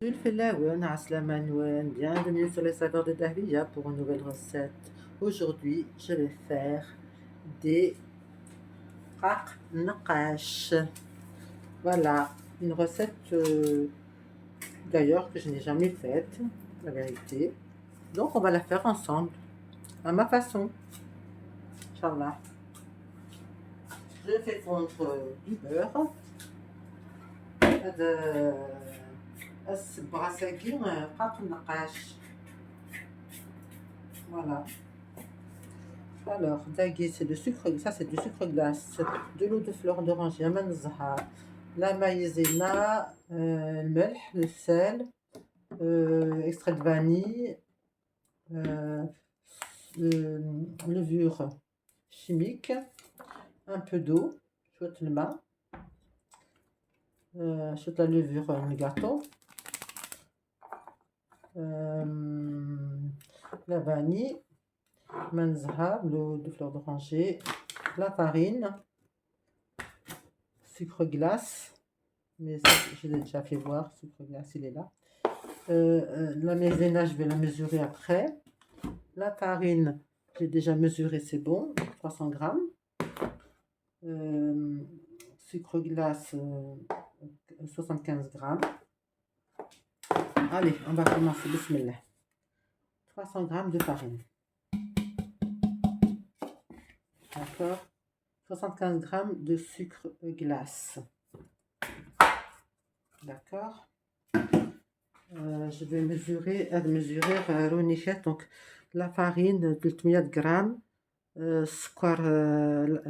Sulfelaouen, Aslamanou, bienvenue sur les saveurs de Dahlia pour une nouvelle recette. Aujourd'hui, je vais faire des rak naqash. Voilà, une recette d'ailleurs que je n'ai jamais faite, la vérité. Donc on va la faire ensemble, à ma façon. Inch'Allah. Je fais fondre du beurre. هذا السبعة rak naqash. Voilà. Alors, dagui, c'est du sucre, ça c'est du sucre glace, de l'eau de fleur d'oranger, la maïzena, le melh, le sel, extrait de vanille, euh, levure chimique, un peu d'eau, chouette le main, chouette la levure, le gâteau, la vanille, manzha, l'eau de fleur d'oranger, la farine, sucre glace, mais ça, je l'ai déjà fait voir, sucre glace, il est là. La maïzena, je vais la mesurer après. La farine, j'ai déjà mesuré, c'est bon, 300 grammes. Sucre glace, 75 grammes. Allez, on va commencer, bismillah. 300 grammes de farine. D'accord. 75 grammes de sucre glace. D'accord. Je vais mesurer donc la farine 300 grammes,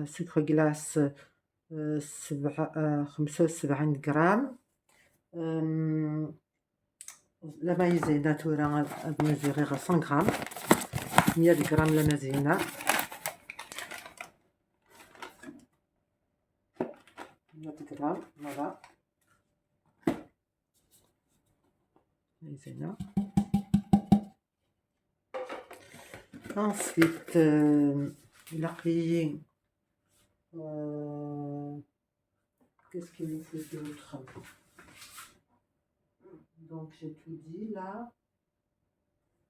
sucre glace 75 grammes, la maïzena à mesurer 100 grammes, 100 grammes la maïzena, 100 grammes, voilà, maïzena. Ensuite, il a pris, qu'est-ce qu'il nous faut d'autre? Donc j'ai tout dit là.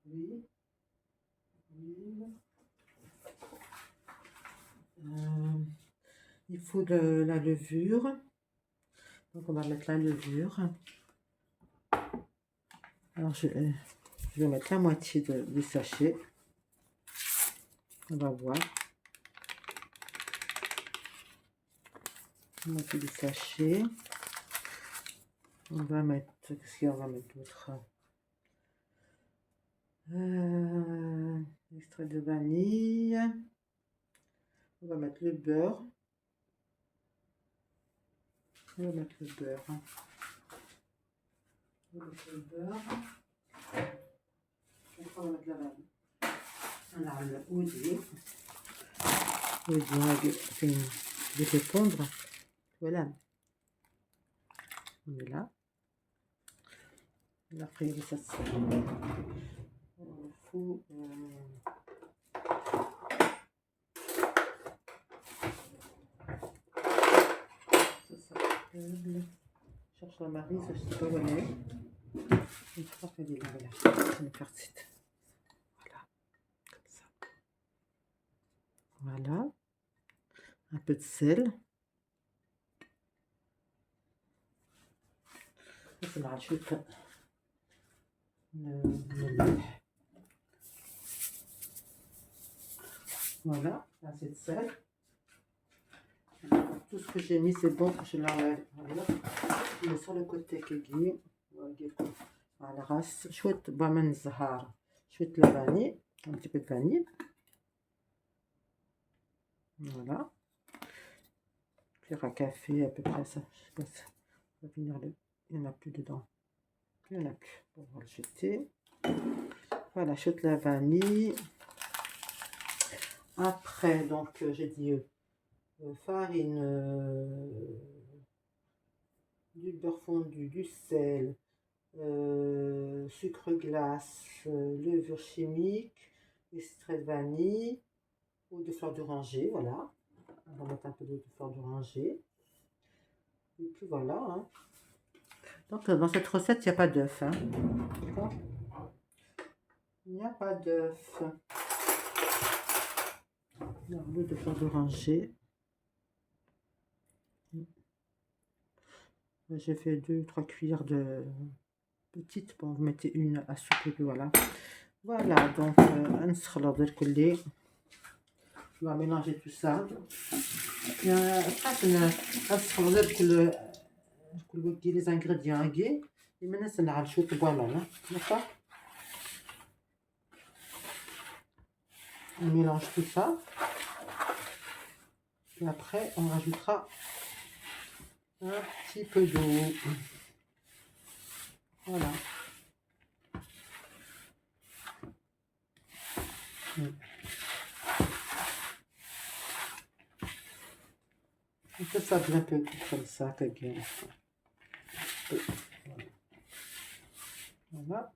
Oui. Il faut de la levure. Donc on va mettre la levure. Alors je vais mettre la moitié du sachet. On va voir. La moitié du sachet. On va mettre, qu'est-ce qu'on va mettre d'autre? Extrait de vanille. On va mettre le beurre. On va mettre le beurre. On va mettre le beurre. On va mettre la vanille. On a le oudi. Je vais fondre. Voilà. On est là. Après, ça se fout. Ça s'appelle. Je cherche la marise, je sais pas où elle est. Je crois qu'elle est là, voilà. Je vais faire cette. Voilà. Comme ça. Voilà. Un peu de sel. Ça me rajoute le lait. Voilà, assez de sel. Tout ce que j'ai mis, c'est bon, je l'enlève. Voilà. Je mets sur le côté qui على راس شوية من الزهر شوية la vanille, un petit peu de vanille. Voilà. Cuillère à café à peu près ça. Je sais pas si ça va finir le. Il n'y en a plus dedans. Il n'y en a plus. On va le jeter. Voilà, je la vanille. Après, donc j'ai dit farine, du beurre fondu, du sel, sucre glace, levure chimique, extrait de vanille, eau de fleur d'oranger, voilà. On va mettre un peu d'eau de fleur d'oranger. Et puis voilà. Hein. Donc, dans cette recette, il n'y a pas d'œuf. Hein. D'accord? Il n'y a pas d'œuf. L'eau de fleur d'oranger. J'ai fait 2-3 cuillères de petites. Bon, vous mettez une à soupe et puis voilà. Voilà, donc, on va mélanger tout ça. Les ingrédients et maintenant, d'accord? On mélange tout ça. Et après, on rajoutera un petit peu d'eau. Voilà. On peut sabler un peu comme ça, quelqu'un. Voilà.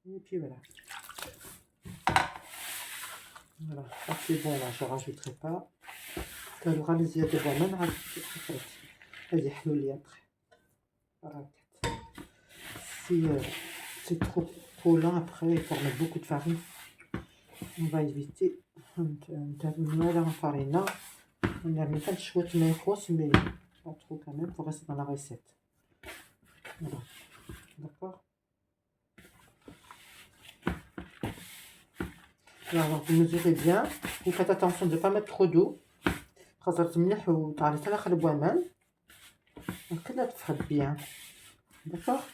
Et puis voilà. Voilà. Ça c'est bon là, je ne rajouterai pas. كانوا غير زيادة بوع ما نعرف هذه حلو لي après. Si c'est trop lent après, il faut remettre beaucoup de farine. On va éviter. On va farine. On a mis pas de chouette mais grosse, mais pas trop quand même pour rester dans la recette. Voilà. D'accord. Alors vous mesurez bien. Vous faites attention de ne pas mettre trop d'eau. خاصة مليح وتعرف تلخ البوامان وكلها تفرد bien. D'accord.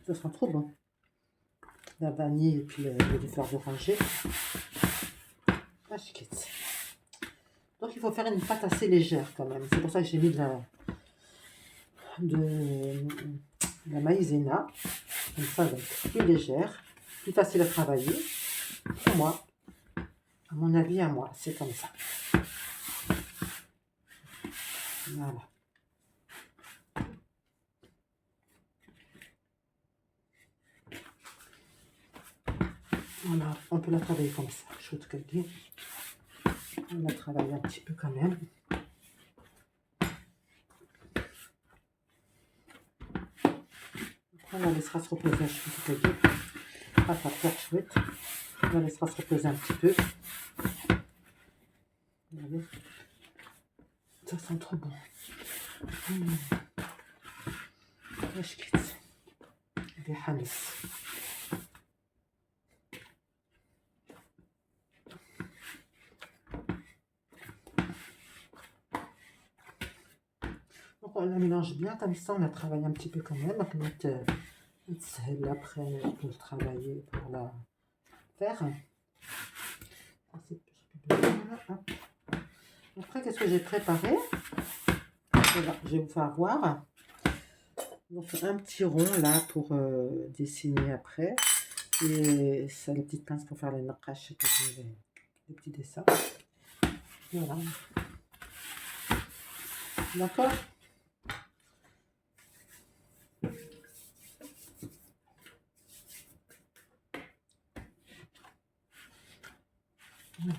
Ça sent trop bon. La vanille et puis les fleurs d'oranger. Donc il faut faire une pâte assez légère quand même. C'est pour ça que j'ai mis de la maïzena. Comme ça, donc, plus légère, plus facile à travailler. Pour moi, à mon avis, à moi, c'est comme ça. Voilà. Voilà, on peut la travailler comme ça. Chaude quelqu'un. On la travaille un petit peu quand même. Après, on la laissera se reposer un petit peu. Ah, ça fait chouette. On la laissera se reposer un petit peu. Regardez. Ça sent trop bon. Je quitte. Des hanis. Donc on la mélange bien comme ça, on la travaille un petit peu quand même. Celle après pour le travailler, pour la faire. Après, qu'est-ce que j'ai préparé? Voilà, je vais vous faire voir. Donc un petit rond là pour dessiner après. Et ça, les petites pinces pour faire les naqash, les petits dessins. Voilà. D'accord. Oui.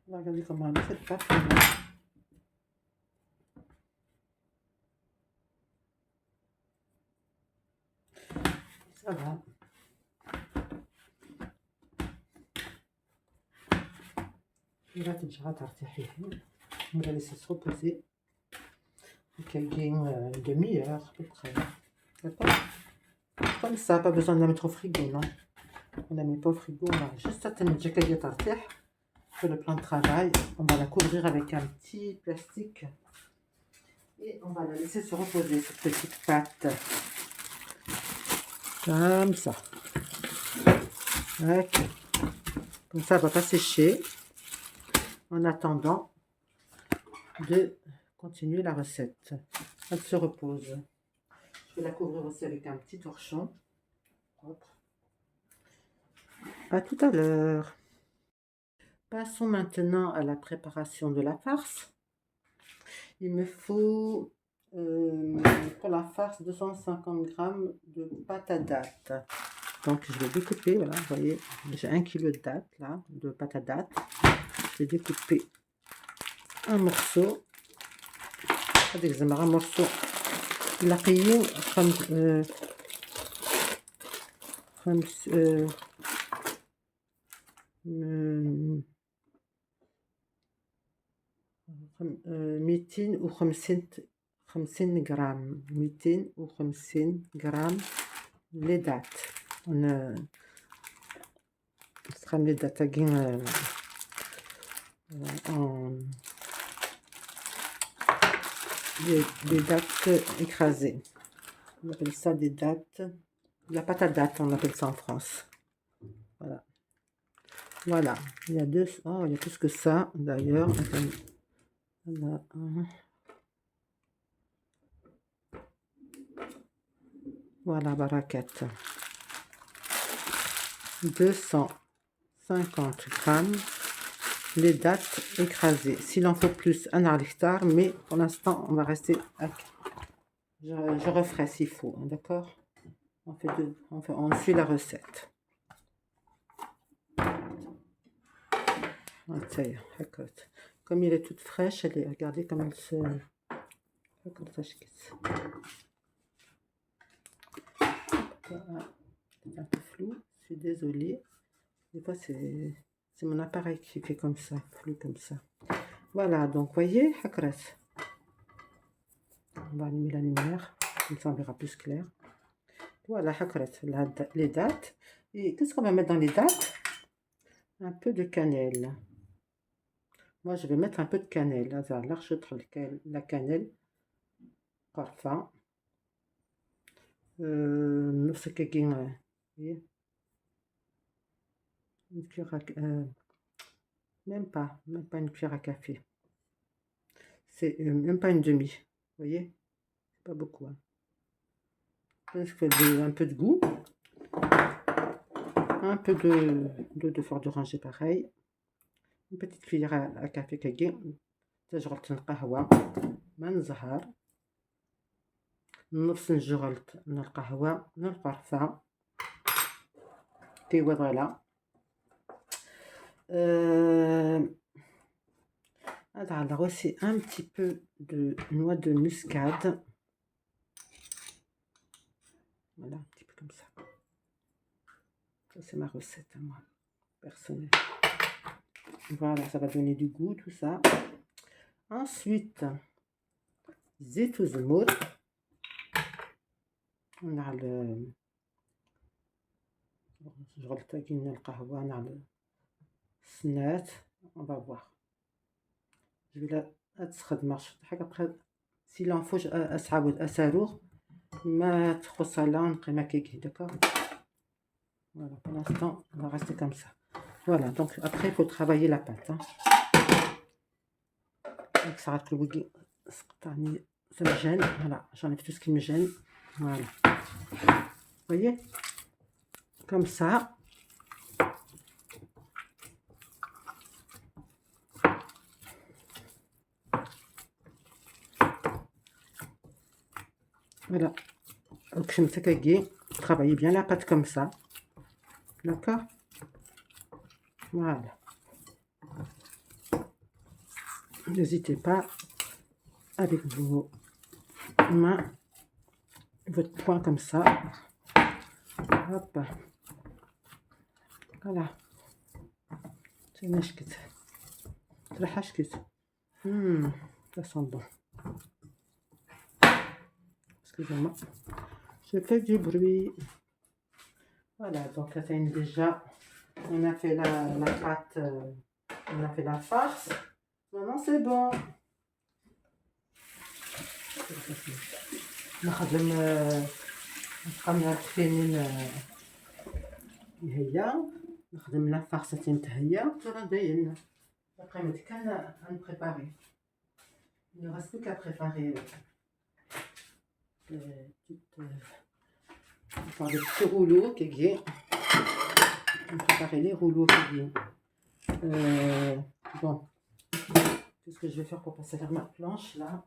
Regardez comment elle fait pas. Ça va. Et là, tu vas t'arrêter. On va laisser se reposer. Une demi-heure à peu près. D'accord. Comme ça, pas besoin de la mettre au frigo, non. On la met pas au frigo, on va juste attendre que le plan de travail. On va la couvrir avec un petit plastique. Et on va la laisser se reposer, cette petite pâte. Comme ça. Ok. Comme ça, elle va pas sécher. En attendant de continuer la recette. Elle se repose. Je vais la couvrir aussi avec un petit torchon. Hop. À tout à l'heure. Passons maintenant à la préparation de la farce. Il me faut pour la farce 250 g de pâte à date. Donc je vais découper, voilà, vous voyez, j'ai 1 kg de date là, de pâte à date. Je vais découper un morceau. هذيك زعما غير morceau نقيين خمس 250 غرام 250 غرام les dates. Ce sera les dates des dates écrasées. On appelle ça des dates, la pâte à date, on appelle ça en France. Voilà. Voilà. Il y a deux, oh, il y a plus que ça d'ailleurs. Voilà, baraquette. 250 grammes les dates écrasées. S'il en faut plus, un à l'hectare, mais pour l'instant, on va rester à... Je referai s'il faut, d'accord? On suit la recette. Comme il est toute fraîche, regardez comme elle se... C'est un peu flou, je suis désolée. Des fois, c'est mon appareil qui fait comme ça, flou comme ça. Voilà, donc, voyez, on va allumer la lumière, comme ça on verra plus clair. Voilà, les dates. Et qu'est-ce qu'on va mettre dans les dates? Un peu de cannelle. Moi, je vais mettre un peu de cannelle. La cannelle. Parfum. Une cuillère à, même pas une cuillère à café. C'est même pas une demi. Vous voyez? Pas beaucoup. Hein. Je fais un peu de goût. Un peu d'eau de fleur d'oranger pareil. Une petite cuillère à café كاكي تجربة القهوة من الزهر نص نجرة من القهوة من القرفة voilà. Alors aussi un petit peu de noix de muscade. Voilà, un petit peu comme ça. Ça c'est ma recette à moi, personnelle. Voilà, ça va donner du goût, tout ça. Ensuite, زيت وزمور. On a le... on va voir. Je vais la تخدم après s'il en faut أساروغ ما تخص لا نقي ما كيكي d'accord. Voilà, pour l'instant on va rester comme ça. Voilà, donc après il faut travailler la pâte. Hein. Donc ça rate le ça me gêne. Voilà, j'enlève tout ce qui me gêne. Voilà. Vous voyez? Comme ça. Voilà. Donc je me fais travailler bien la pâte comme ça. D'accord? Voilà. N'hésitez pas avec vos mains, votre poing comme ça. Hop. Voilà. C'est نشكت. Ça sent bon. Excusez-moi. Je fais du bruit. Voilà, donc là, déjà, on a fait la pâte, on a fait la farce. Maintenant, c'est bon. نخدم نخدم هي نخدم la farce تنتهي ترى داين l'après-midi كان préparer. Il ne reste plus qu'à préparer des petits rouleaux qui vais préparer les rouleaux qui bon, qu'est-ce que je vais faire pour passer vers ma planche là?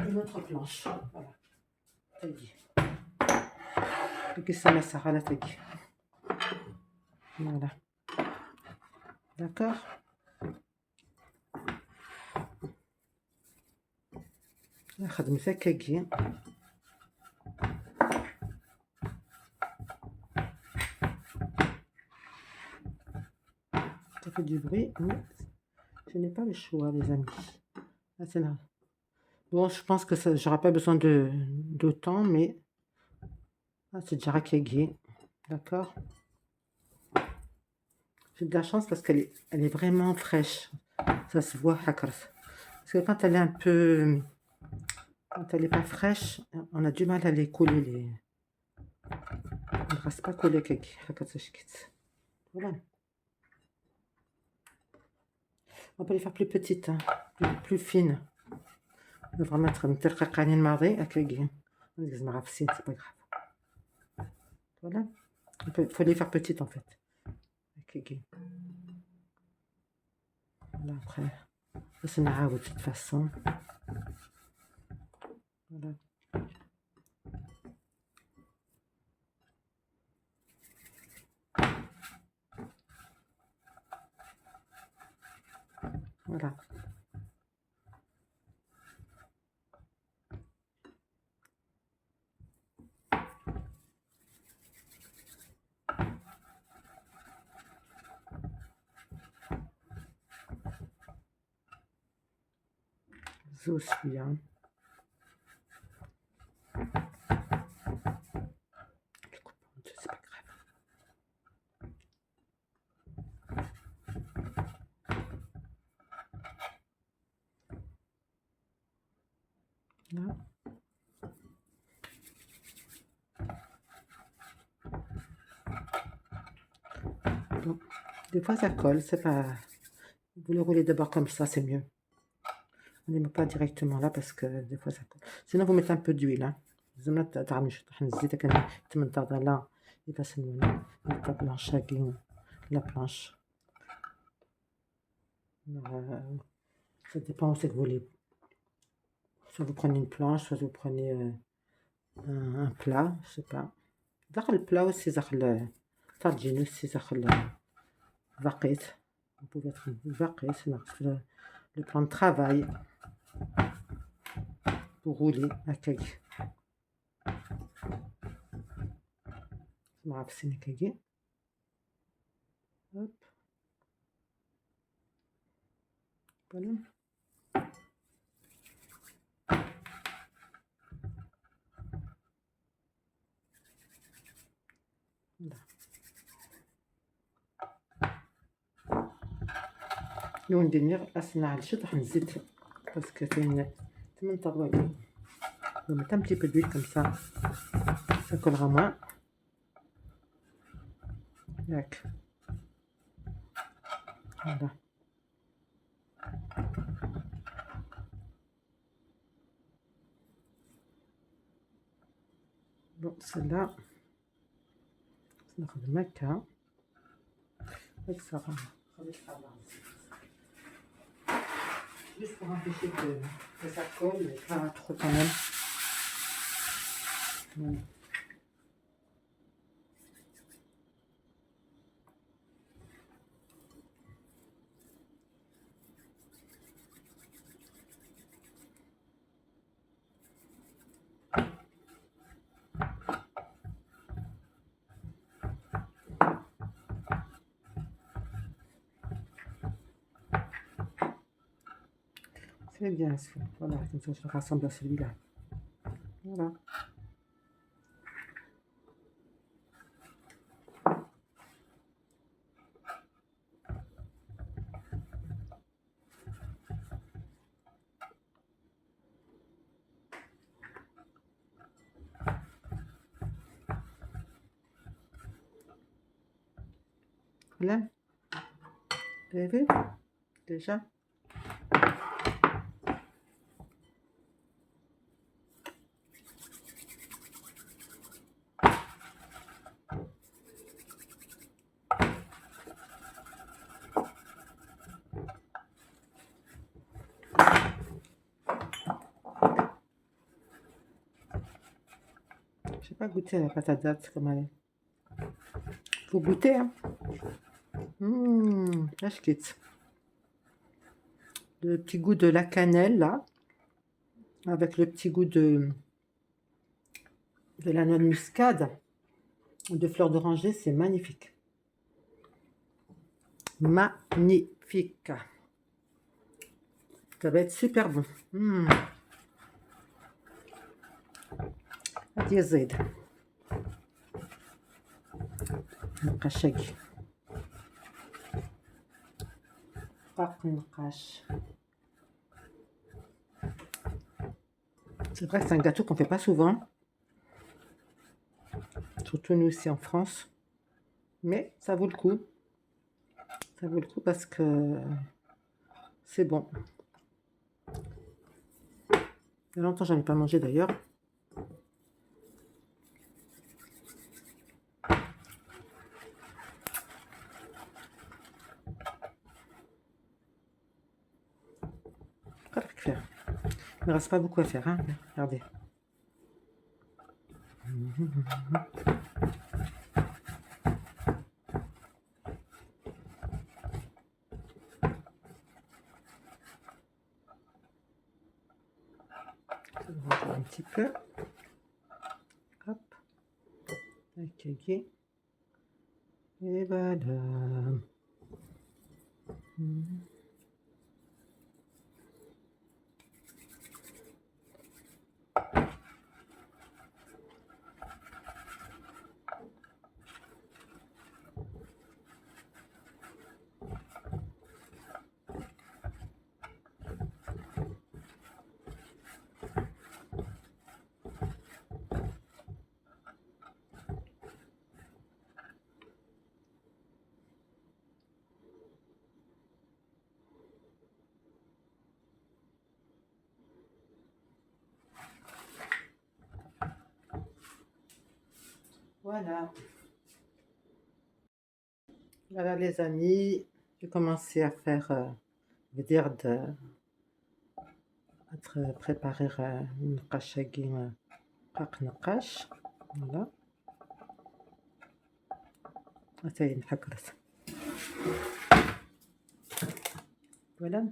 Une autre planche. Voilà. تجي. ça met ça à la tête. Voilà. D'accord? ناخذ مسككين. Ça fait du bruit, mais je n'ai pas le choix, les amis. Là, c'est là. Bon, je pense que ça, j'aurai pas besoin d'autant, mais ah, c'est déjà raquégué. D'accord? J'ai de la chance parce qu'elle est vraiment fraîche. Ça se voit, parce que quand elle est un peu... Quand elle n'est pas fraîche, on a du mal à les coller. Elle ne reste pas collée. Voilà. On peut les faire plus petites, hein, plus fines. On devrait mettre une terre marée avec les c'est pas grave. Voilà. Il faut les faire petites en fait. Voilà, après, c'est une de toute façon. Voilà. Voilà. Bien. C'est pas grave. Là. Bon. Des fois ça colle, c'est pas... Vous le roulez d'abord comme ça, c'est mieux. On ne met pas directement là parce que des fois ça colle. Sinon vous mettez un peu d'huile. Hein. زعما تعرفني شو طحن الزيت كنتمنطر لا يبقى la planche la planche. Ça dépend où c'est que vous voulez. Soit vous prenez une planche, soit vous prenez un plat, je sais pas. داخل البلا aussi داخل طاجين aussi داخل باقيت. Vous pouvez être باقيت le plan de travail pour rouler هكاك. ما عرفت سيني كاكي. Hop. Voilà. لون ندير أصنع على الشط راح نزيد باسكو كاين 8 طابلات. On met un petit peu d'huile comme ça collera moins. Tac. Voilà. Bon, celle-là, c'est le maca. Avec ça, juste pour empêcher que ça colle, mais pas trop quand même. Voilà. C'est bien ça. Voilà, comme ça je rassemble à celui-là. Voilà. Là, vous avez vu déjà? pas goûté à la pâte à date comme elle est. Faut goûter, hein. Là, je quitte. Le petit goût de la cannelle, là, avec le petit goût de la noix de muscade, de fleurs d'oranger, c'est magnifique. Magnifique. Ça va être super bon. هادي الزيد نقاشاكي باقي نقاش. C'est vrai que c'est un gâteau qu'on fait pas souvent, surtout nous ici en France, mais ça vaut le coup. Ça vaut le coup parce que c'est bon. Il y a longtemps j'en ai pas mangé d'ailleurs. Faire. Il ne reste pas beaucoup à faire, hein. Regardez. Un petit peu. Hop. Ok. Et voilà. Voilà. Voilà les amis, j'ai commencé à faire, préparer une kachagi nakash. Voilà. Voilà.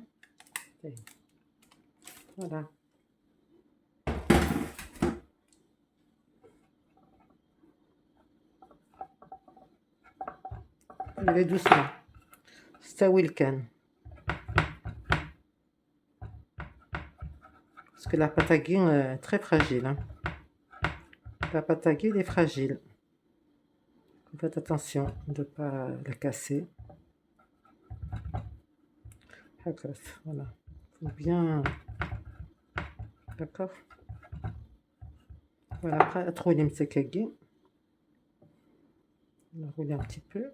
Voilà. Je vais doucement. Stawi الكان. Parce que la pâte à guin est très fragile. Hein. La pâte à guin est fragile. Faites attention de ne pas la casser. Voilà. Faut bien. D'accord. Voilà, après, à trop les msekagi. On va rouler un petit peu.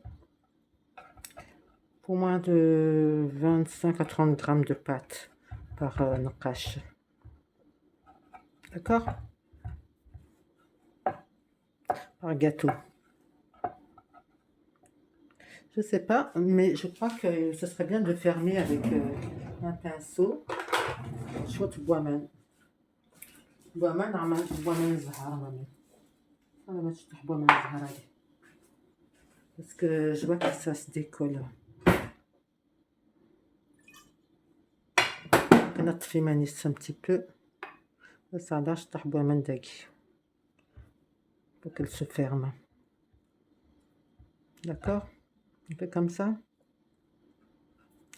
Pour moins de 25 à 30 grammes de pâte par nakash. D'accord? Par gâteau. Je sais pas, mais je crois que ce serait bien de fermer avec un pinceau. شوط بوامان بوامان الزهر أنا ما تشطح بوامان الزهر هذه parce que je vois que ça se décolle. نطفي مانيس un petit peu بس على شطح بوامان داكي pour qu'elle se ferme. D'accord? On fait comme ça.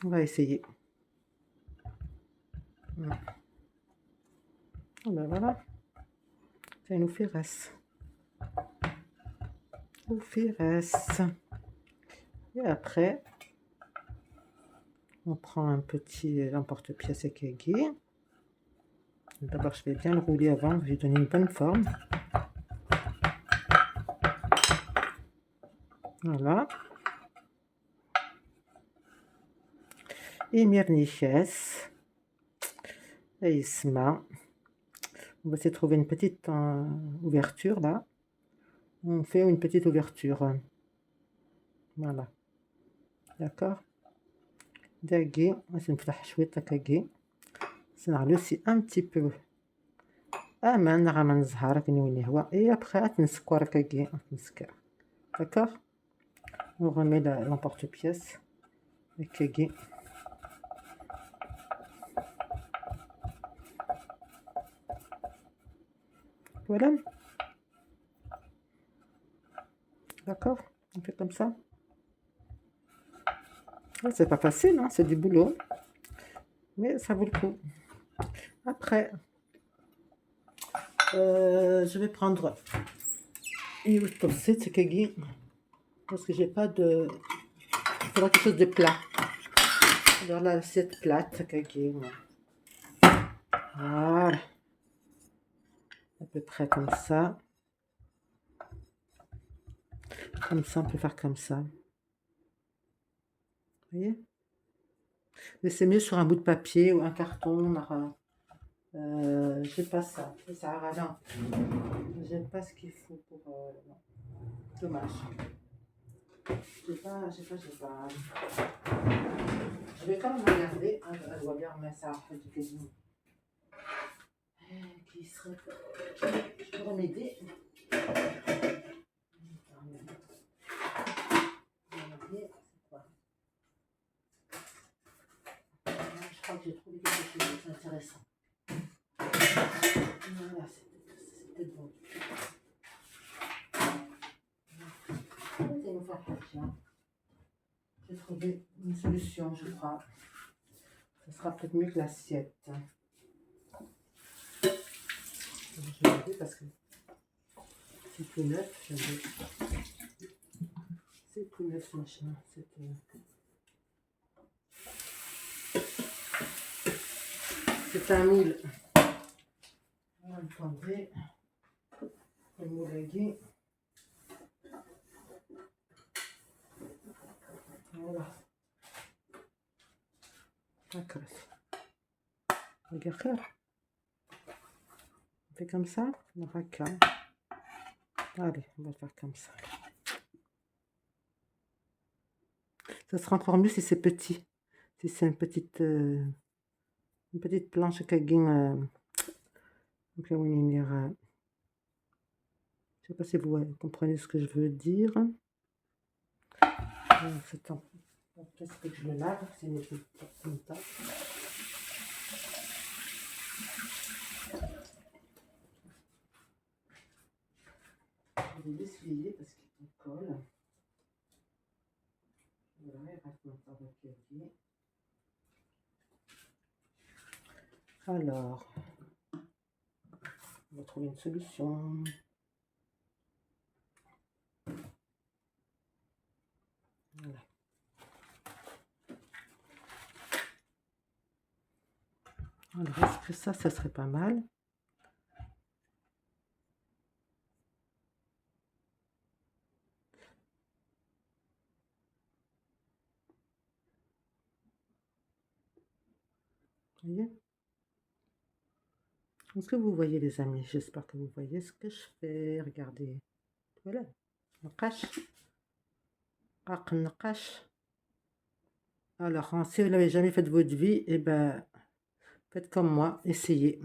On va essayer. Ben voilà, ça nous fait reste. Et après, on prend un petit emporte-pièce écaillé. D'abord, je vais bien le rouler avant, je vais lui donner une bonne forme. Voilà. Et mirniches. Et isma. On va essayer de trouver une petite ouverture là. On fait une petite ouverture. Voilà. D'accord. داقي باش نفتح شويه هكاكي. نعمل aussi un petit peu aman rah ma nzhar kini wini هو et après تنسكر كاكي تنسكر d'accord. On remet l'emporte-pièce avec كاكي. Voilà, d'accord, on fait comme ça. C'est pas facile, hein, c'est du boulot, mais ça vaut le coup. Après, je vais prendre une tossette kagi parce que j'ai pas de. Il faudra quelque chose de plat. Alors là, l'assiette plate kagi. Voilà, à peu près comme ça. Comme ça, on peut faire comme ça. Vous voyez? Mais c'est mieux sur un bout de papier ou un carton. J'ai pas ça. Ça sert à rien. J'ai pas ce qu'il faut pour. Non. Dommage. J'ai pas. Je vais quand même regarder. Hein, je vois bien, mais ça a fait du quasiment. Qui serait. Je pourrais m'aider. Je crois que j'ai trouvé quelque chose d'intéressant. Voilà, c'était bon. J'ai trouvé une solution, je crois. Ça sera peut-être mieux que l'assiette. Je vais regarder parce que c'est tout neuf. C'est tout neuf ce machin. C'est un moule. Attendez. Le moule à gué. Voilà. D'accord. Regarde. On fait comme ça. On raca. Allez, on va faire comme ça. Ça sera encore mieux si c'est petit. Si c'est une petite planche kagin. Donc là, je sais pas si vous comprenez ce que je veux dire. C'est un. Qu'est-ce que je le lave? C'est une petite comme ça. Je vais l'essuyer parce qu'il colle. Voilà, il reste maintenant avec ici. Alors, on va trouver une solution. Voilà. Alors, est-ce que ça serait pas mal? Vous voyez? Est-ce que vous voyez, les amis? J'espère que vous voyez ce que je fais. Regardez. Voilà. Alors, si vous l'avez jamais fait de votre vie, eh ben, faites comme moi, essayez.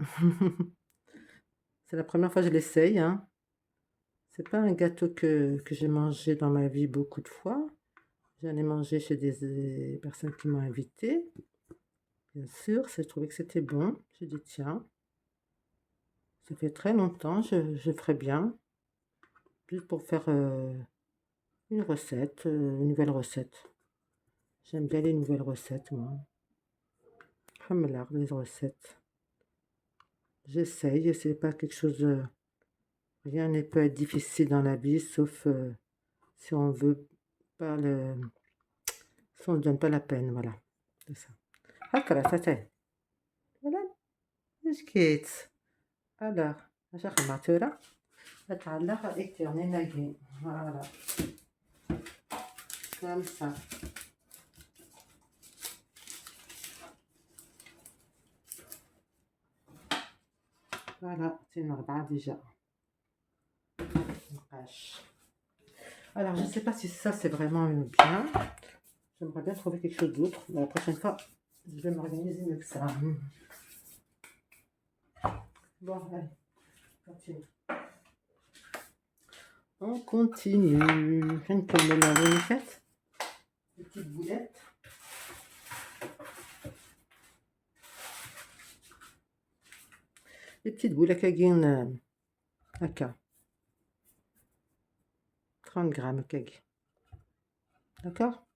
C'est la première fois que je l'essaye. Hein. C'est pas un gâteau que j'ai mangé dans ma vie beaucoup de fois. J'en ai mangé chez des personnes qui m'ont invité. Bien sûr, j'ai trouvé que c'était bon. J'ai dit, tiens, ça fait très longtemps, je ferai bien. Juste pour faire une recette, une nouvelle recette. J'aime bien les nouvelles recettes, moi. Comme l'art, les recettes. J'essaye, c'est pas quelque chose. Rien ne peut être difficile dans la vie, sauf si on veut pas le. Si on ne donne pas la peine, voilà. C'est ça. Ah, ça c'est. Voilà. Qu'est-ce alors, je vais mettre là. أتعلقها إكترني ناقين. Voilà. Comme ça. Voilà, c'est une arba'a déjà. Alors, je ne sais pas si ça c'est vraiment bien. J'aimerais bien trouver quelque chose d'autre. Mais la prochaine fois, je vais m'organiser mieux que ça. Bon, allez. continue. On continue. Je نكمل la recette. Des petites boulettes. Des petites boules كاين هكا 30 grammes كاين. D'accord?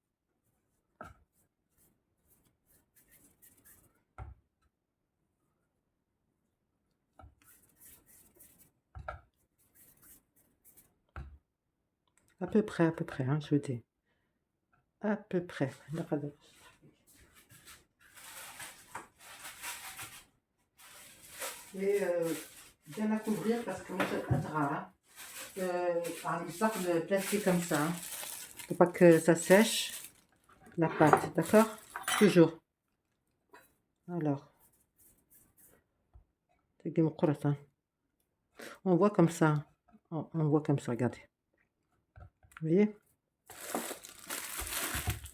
À peu près, hein, je dis. À peu près. Et bien la couvrir parce que moi j'ai un drap. Par une sorte de plastique comme ça. Hein. Faut pas que ça sèche la pâte, d'accord? Toujours. Alors. On voit comme ça. On voit comme ça, regardez. Vous voyez?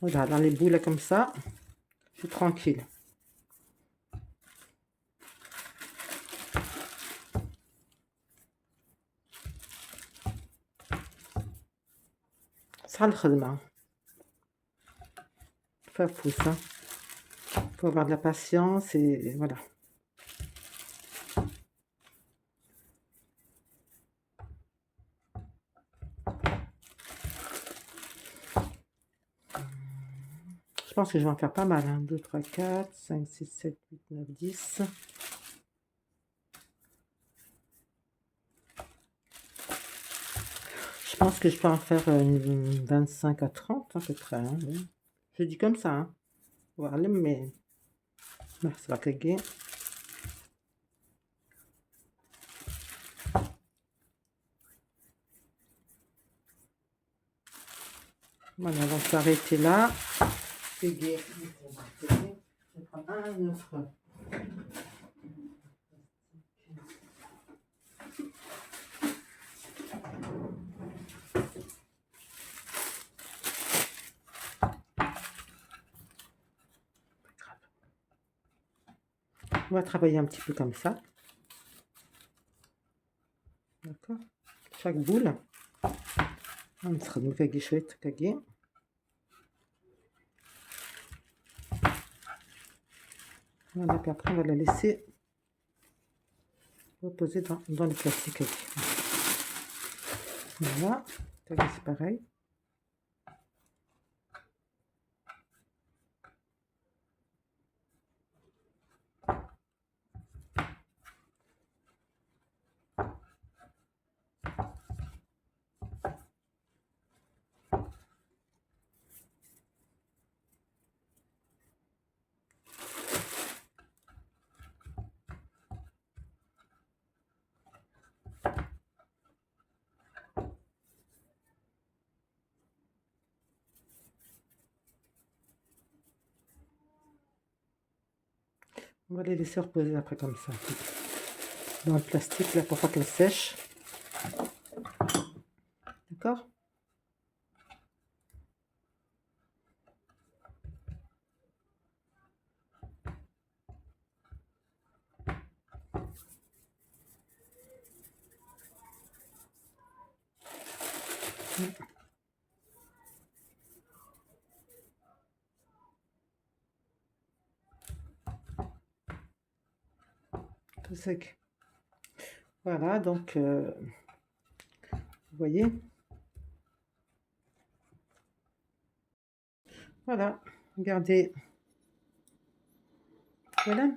Voilà, dans les boules comme ça, je suis tranquille. Ça le khadma. Faut ça. Faut avoir de la patience et voilà. Je pense que je vais en faire pas mal. Hein. 2, 3, 4, 5, 6, 7, 8, 9, 10. Je pense que je peux en faire 25 à 30 à peu près. Hein. Je dis comme ça. Hein. Voilà, mais... Ça va caguer. Voilà, on va s'arrêter là. Je vais prendre un autre. On va travailler un petit peu comme ça. D'accord. Chaque boule. On sera de kagi chouette, kagi. Voilà, puis après on va la laisser reposer dans le plastique. Voilà, c'est pareil. On va les laisser reposer après comme ça. Dans le plastique là pour pas qu'elles sèchent. D'accord? Tout sec. Voilà, donc vous voyez. Voilà, regardez. Voilà.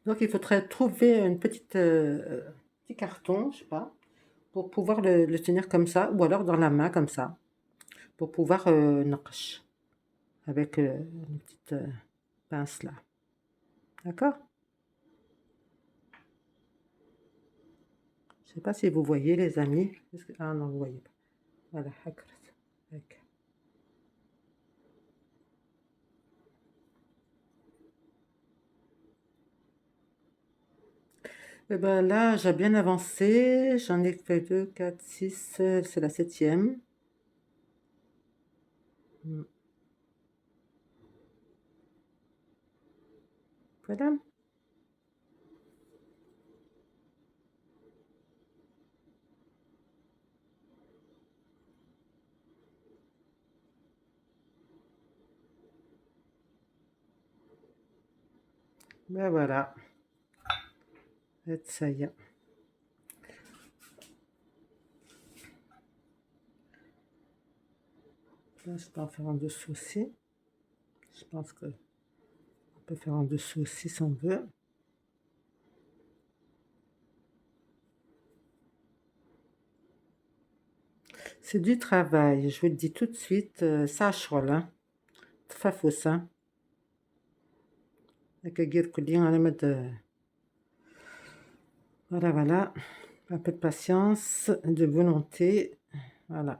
Donc il faudrait trouver une petite petit carton, je sais pas, pour pouvoir le tenir comme ça, ou alors dans la main comme ça, pour pouvoir naqsh avec une petite pince là. D'accord? Je sais pas si vous voyez les amis. Ah non, vous voyez pas. Voilà, hakrat. Et ben là, j'ai bien avancé. J'en ai fait 2, 4, 6. C'est la 7e. Voilà. Ben voilà, ça y est. Là, je peux en faire en dessous aussi. Je pense que on peut faire en dessous aussi si on veut. C'est du travail, je vous le dis tout de suite, ça شغل hein. تفافوس hein. هكا كير كليا على مد. Voilà, voilà. Un peu de patience, de volonté. Voilà.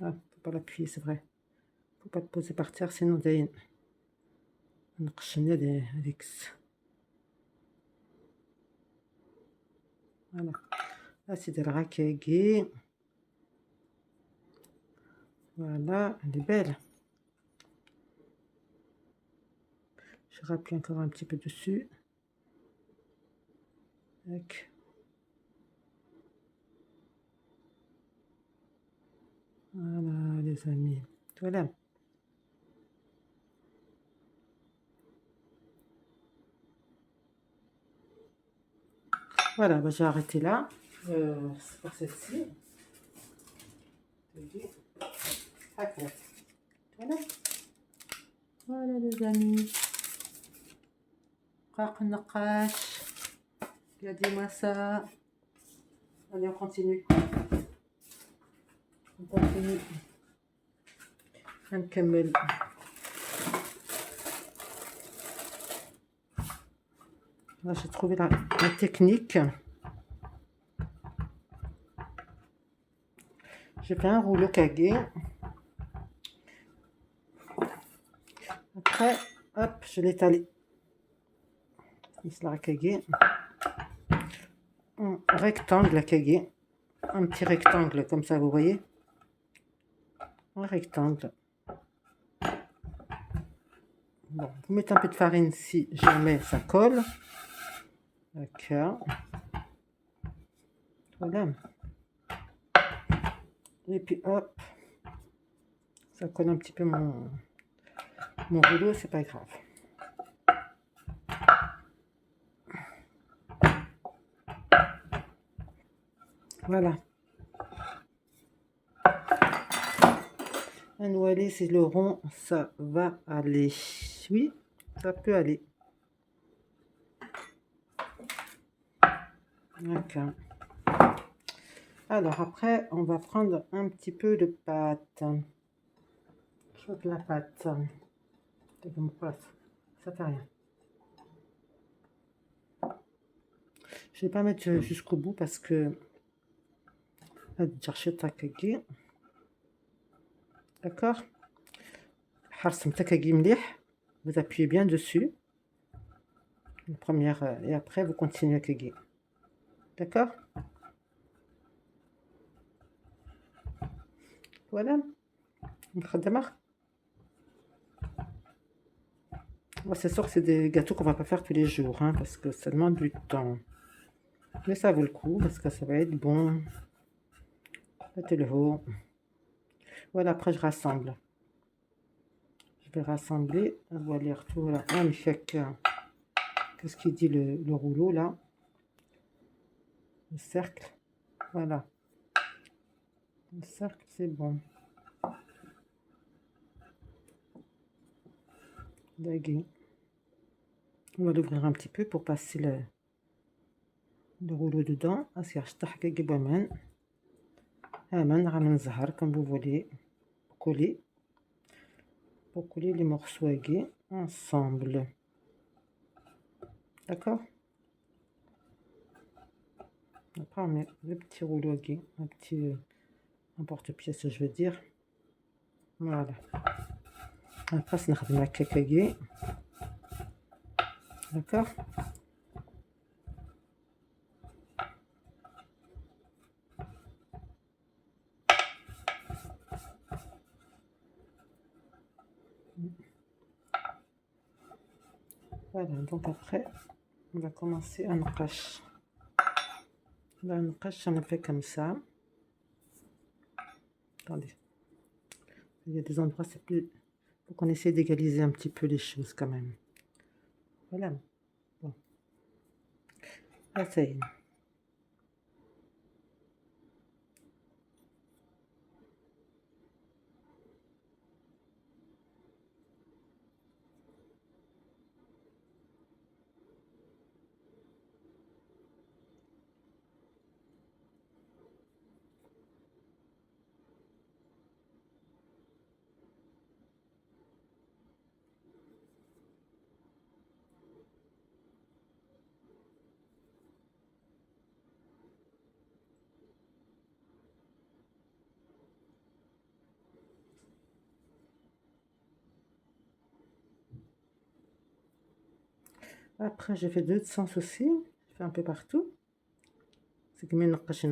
Ah, faut pas l'appuyer, c'est vrai. Faut pas le poser par terre, sinon داين نقشني هذيك. Voilà. Là, c'est de la rakagi. Voilà, elle est belle. Je rappuie encore un petit peu dessus. Tac. Voilà, les amis. Voilà. Voilà, bah, j'ai arrêté là. C'est pour celle-ci. Voilà. Voilà, les amis. قاق النقاش. Regardez-moi ça. Allez, on continue. On continue. نكمل. Là, j'ai trouvé la technique. J'ai fait un rouleau kagé. Après, hop, je l'ai étalé. La kagé. Un rectangle à kagé. Un petit rectangle comme ça, vous voyez. Un rectangle. Bon, vous mettez un peu de farine si jamais ça colle. D'accord. Voilà. Et puis hop, ça colle un petit peu mon rouleau, c'est pas grave. Voilà. Un oualé, c'est le rond, ça va aller. Oui, ça peut aller. D'accord. Alors après, on va prendre un petit peu de pâte. Je veux que la pâte. Ça fait rien. Je vais pas mettre jusqu'au bout parce que chercher takagi. D'accord. Harsem takagi mlih. Vous appuyez bien dessus. La première et après vous continuez à kagi. D'accord. Voilà. C'est sûr que c'est des gâteaux qu'on va pas faire tous les jours, hein, parce que ça demande du temps. Mais ça vaut le coup, parce que ça va être bon. Mettez-le haut. Voilà, après je rassemble. Je vais rassembler. On va lire tout. Voilà. Ah, mais qu'est-ce qu'il dit le rouleau, là? Le cercle. Voilà. Le cercle, c'est bon. Dagué. On va l'ouvrir un petit peu pour passer le rouleau dedans. Comme vous voulez. Coller. Pour coller les morceaux ensemble. D'accord. Après, on met le petit rouleau gay, un porte-pièce, je veux dire. Voilà. Après, c'est un caca. D'accord. Voilà, donc après, on va commencer à nqash. Là, nqash, on le fait comme ça. Attendez. Il y a des endroits, c'est plus... faut qu'on essaie d'égaliser un petit peu les choses quand même. Voilà. Bon. Là, ça y est. Après, j'ai fait d'autres sens aussi. Je fais un peu partout. C'est comme une نقش.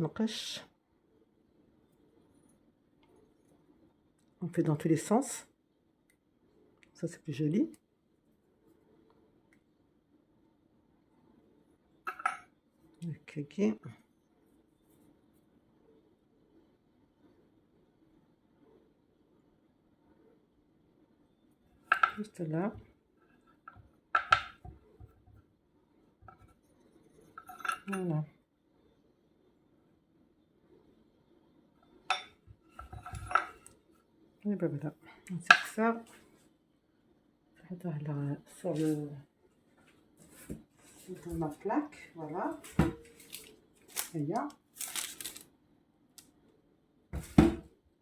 نقش. On fait dans tous les sens. Ça, c'est plus joli. Ok. Juste là. Voilà. Et ben voilà. C'est ça. Alors, sur ma plaque, voilà. Et là.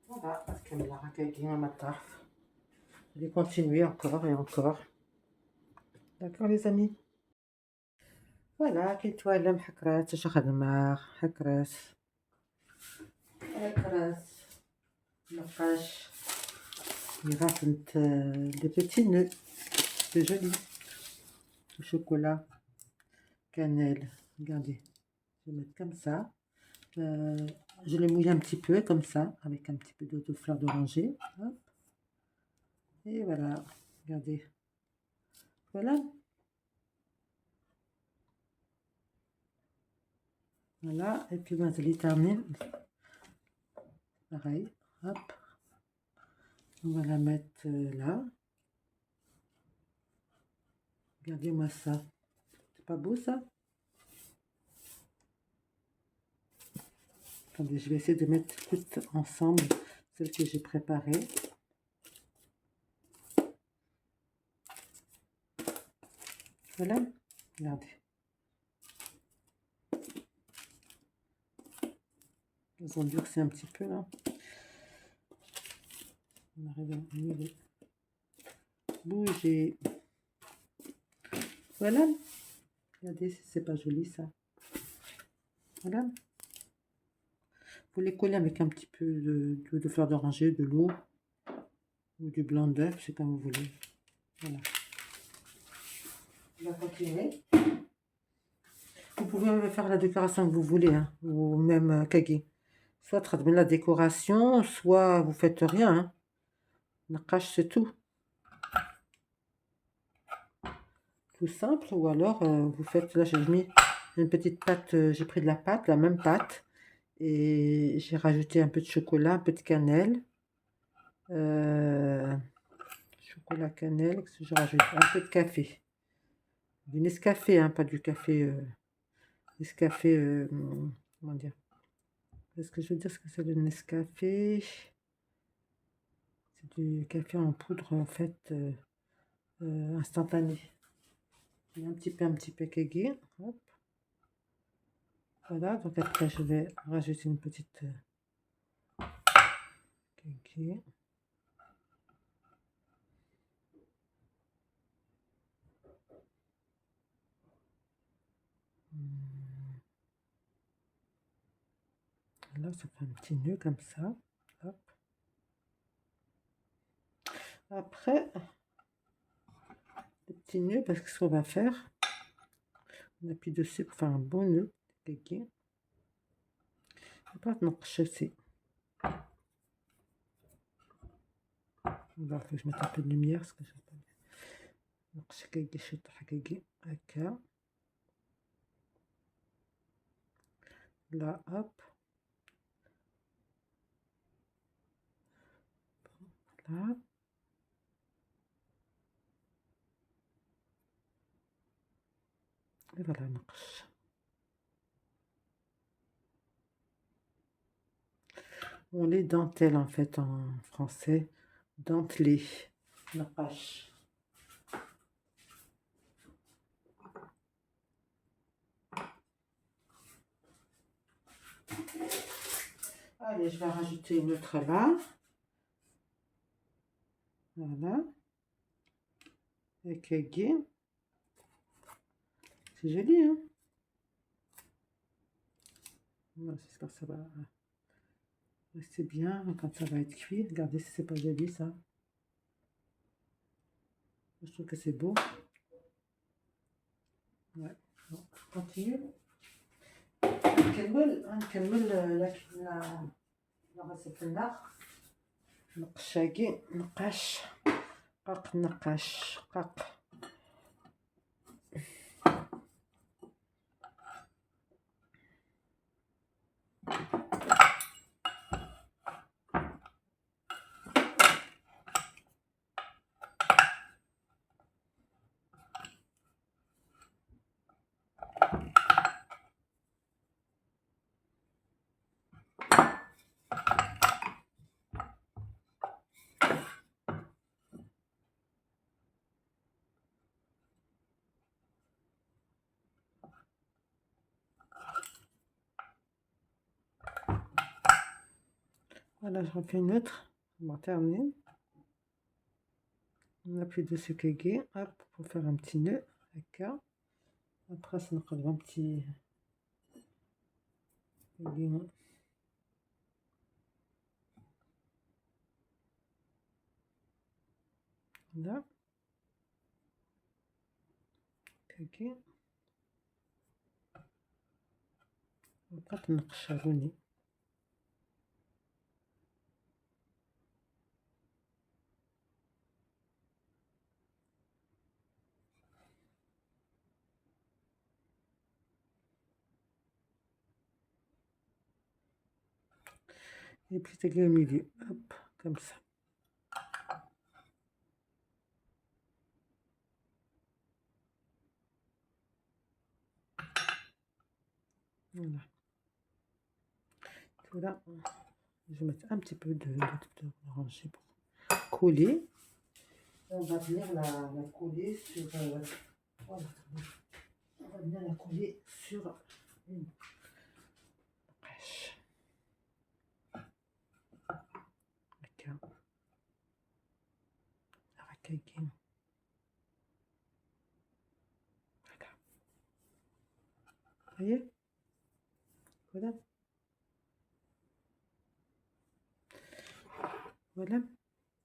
Voilà, parce qu'elle me l'a racaillé à ma tarte. Je vais continuer encore et encore. D'accord, les amis? Voilà, كي توالم حكرات اش خدمة حكرات نقاش رافنت des petits nœuds, c'est joli. Le chocolat, cannelle, regardez, je vais mettre comme ça. Je les mouille un petit peu comme ça, avec un petit peu de fleur d'oranger. Et voilà, regardez. Voilà. Voilà, et puis moi je les termine. Pareil, hop. On va la mettre là. Regardez-moi ça. C'est pas beau ça? Attendez, je vais essayer de mettre toutes ensemble celles que j'ai préparées. Voilà, regardez. Elles ont durci un petit peu là. On arrive à mieux bouger. Voilà. Regardez si c'est pas joli ça. Voilà. Vous les collez avec un petit peu de fleur d'oranger, de l'eau ou du blanc d'œuf, c'est comme vous voulez. Voilà. On va continuer. Vous pouvez faire la décoration que vous voulez, hein, ou même kagi. Soit traduire la décoration, soit vous faites rien. Hein. Nakash, c'est tout. Tout simple, ou alors vous faites, là j'ai mis une petite pâte, j'ai pris de la pâte, la même pâte, et j'ai rajouté un peu de chocolat, un peu de cannelle. Chocolat, cannelle, qu'est-ce que je rajoute? Un peu de café. Du Nescafé, hein, pas du café. Nescafé, comment dire? Est-ce que je veux dire ce que c'est le Nescafé? C'est du café en poudre, en fait, instantané. Et un petit peu kégé. Hop. Voilà, donc après je vais rajouter une petite kégé. Là, ça fait un petit nœud comme ça. Hop. Après, le petit nœud, parce que ce qu'on va faire, on appuie dessus pour faire un bon nœud. Kégé. Non, je sais. Il faut que je mette un peu de lumière, parce que je sais pas. Là, hop. Là. Et voilà, نقش. On les dentelles en fait en français. Dentelé. نقش. Allez, je vais rajouter une autre là. Voilà. Avec aiguille. C'est joli, hein? Voilà, j'espère que ça va rester bien quand ça va être cuit. Regardez si c'est pas joli ça. Je trouve que c'est beau. Ouais. Bon, je continue. نكمل لا غسلت النار نقشاكي نقاش قاق نقاش قاق. Voilà, j'en fais une autre. On termine. On appuie dessus كيكي hop pour faire un petit nœud هكا. Après ça نقلب un petit là كيكي. بقيت نقش روني. Et puis t'as au milieu, hop, comme ça. Voilà. Voilà. Je vais mettre un petit peu d'oranger pour coller. On va venir la coller sur... voilà. On va venir la coller sur une brèche. Voilà. Vous voyez? Voilà. Voilà.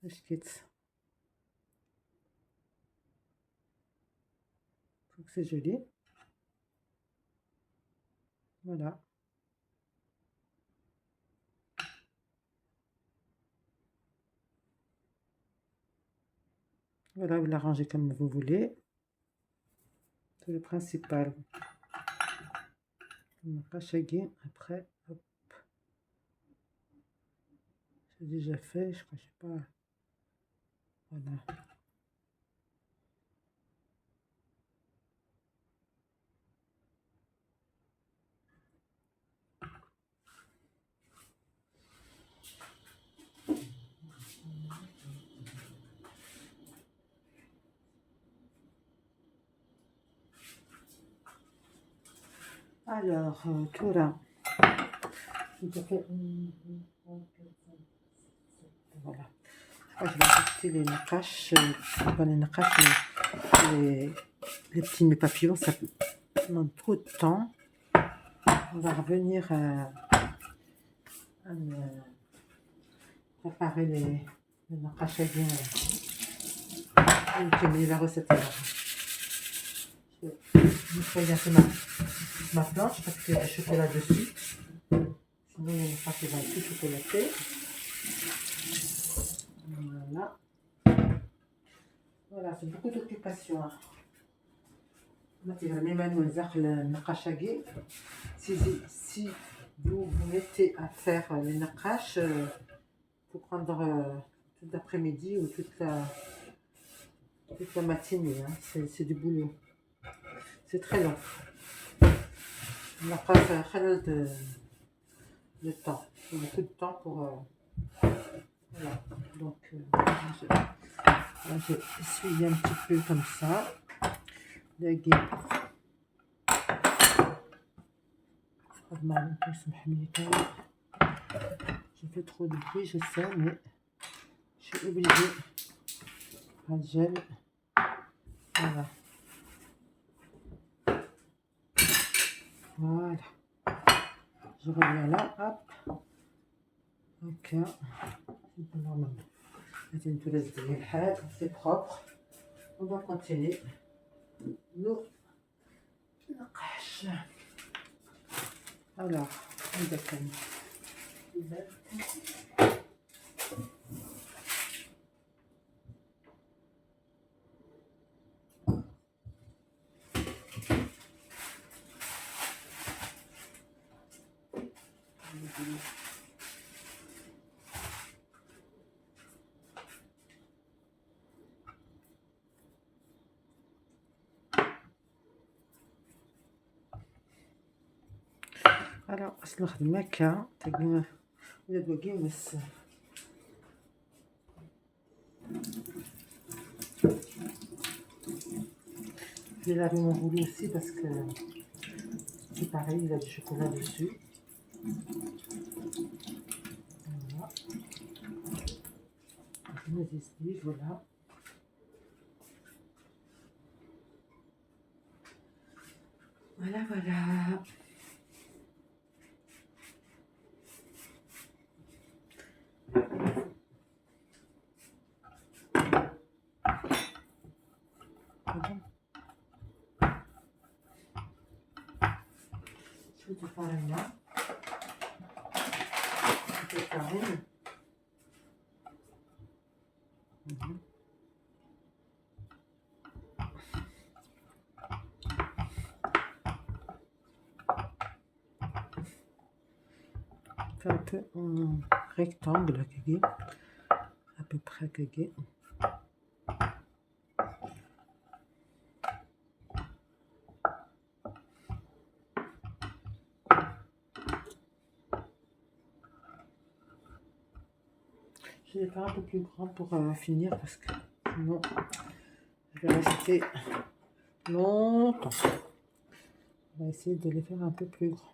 Je quitte. Donc c'est joli. Voilà. Voilà, vous l'arrangez comme vous voulez. C'est le principal. On n'a pas chagué. Après, hop. J'ai déjà fait, je crois, je sais pas. Voilà. Alors, tout là. Voilà. Je vais rajouter les nakash, pas les nakash, mais les petits nœuds papillons, ça demande trop de temps. On va revenir à préparer les nakash à bien. J'ai mis la recette là. Je vais nettoyer un peu ma planche parce qu'il y a du chocolat dessus. Sinon, les nakash vont être tout chocolatés. Voilà. Voilà, c'est beaucoup d'occupation. مثلا ميمون زاق النقاشاكي سي vous mettez à faire les naqash, faut prendre toute l'après-midi ou toute la matinée, hein. C'est du boulot. C'est très long. On n'a pas de temps. Il faut beaucoup de temps pour... voilà. Donc, j'ai essuyé un petit peu comme ça. دقيق j'ai fait trop de bruit, je sais, mais je suis obligée. Pas de gel. Voilà. Voilà. Je reviens là, hop. Ok. Normalement. C'est propre. On va continuer nos naqash. Alors, on déconne. Alors, نستخدم هكا تقريبا ولا باقي بس je vais laver mon rouleau aussi parce que c'est pareil, il a du chocolat dessus. Voilà. Nos essuie, voilà. Voilà, voilà. Tout est pareil là. Tout est pareil. Fait un peu en rectangle, à peu près. Je vais faire un peu plus grand pour finir parce que sinon je vais rester longtemps. On va essayer de les faire un peu plus grands.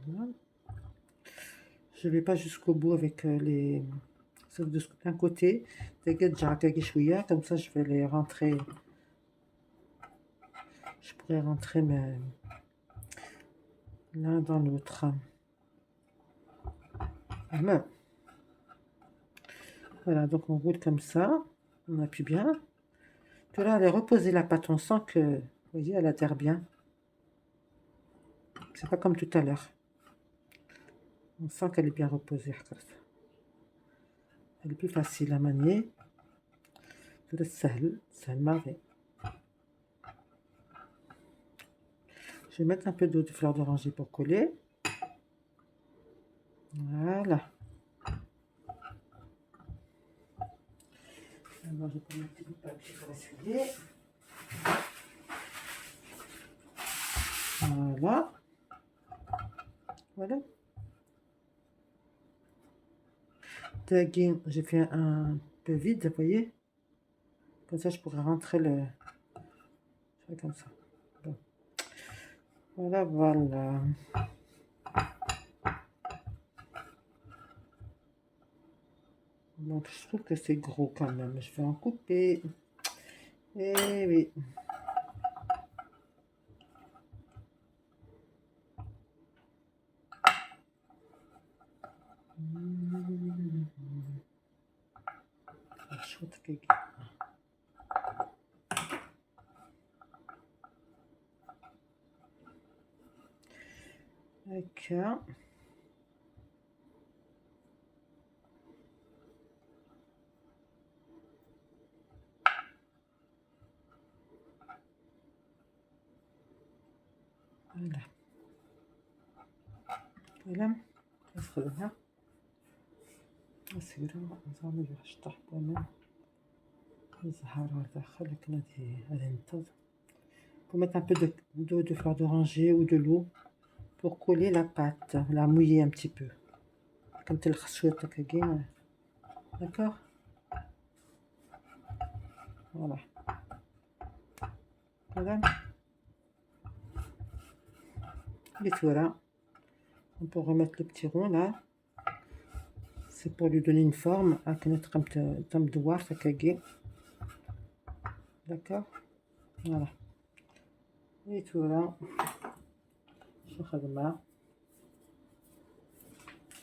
Voilà. Je ne vais pas jusqu'au bout avec les... Sauf d'un côté. Comme ça, je vais les rentrer. Je pourrais rentrer l'un dans l'autre. Voilà, donc on roule comme ça. On appuie bien. Puis là, on va reposer la pâte. On sent que, vous voyez, elle adhère bien. C'est pas comme tout à l'heure. On sent qu'elle est bien reposée. Elle est plus facile à manier. C'est marré. Je vais mettre un peu d'eau de fleur d'oranger pour coller. Voilà. Alors, je vais prendre un petit bout de papier pour essuyer. Voilà. Voilà. Tagging, j'ai fait un peu vide, vous voyez. Comme ça, je pourrais rentrer le... Je fais comme ça. Bon. Voilà, voilà. Donc, je trouve que c'est gros quand même. Je vais en couper. Eh oui. Chouette quelque. D'accord. Voilà. Voilà. نخدمها مسيرة نظام يشطح بنا الزهرة داخل لكن هذه ننتظر. Pour mettre un peu de fleur d'oranger ou de l'eau pour coller la pâte, la mouiller un petit peu. Comme tel chouette كاين. D'accord? Voilà. Voilà. Et voilà. On peut remettre le petit rond là. C'est pour lui donner une forme. D'accord? Voilà. Et voilà.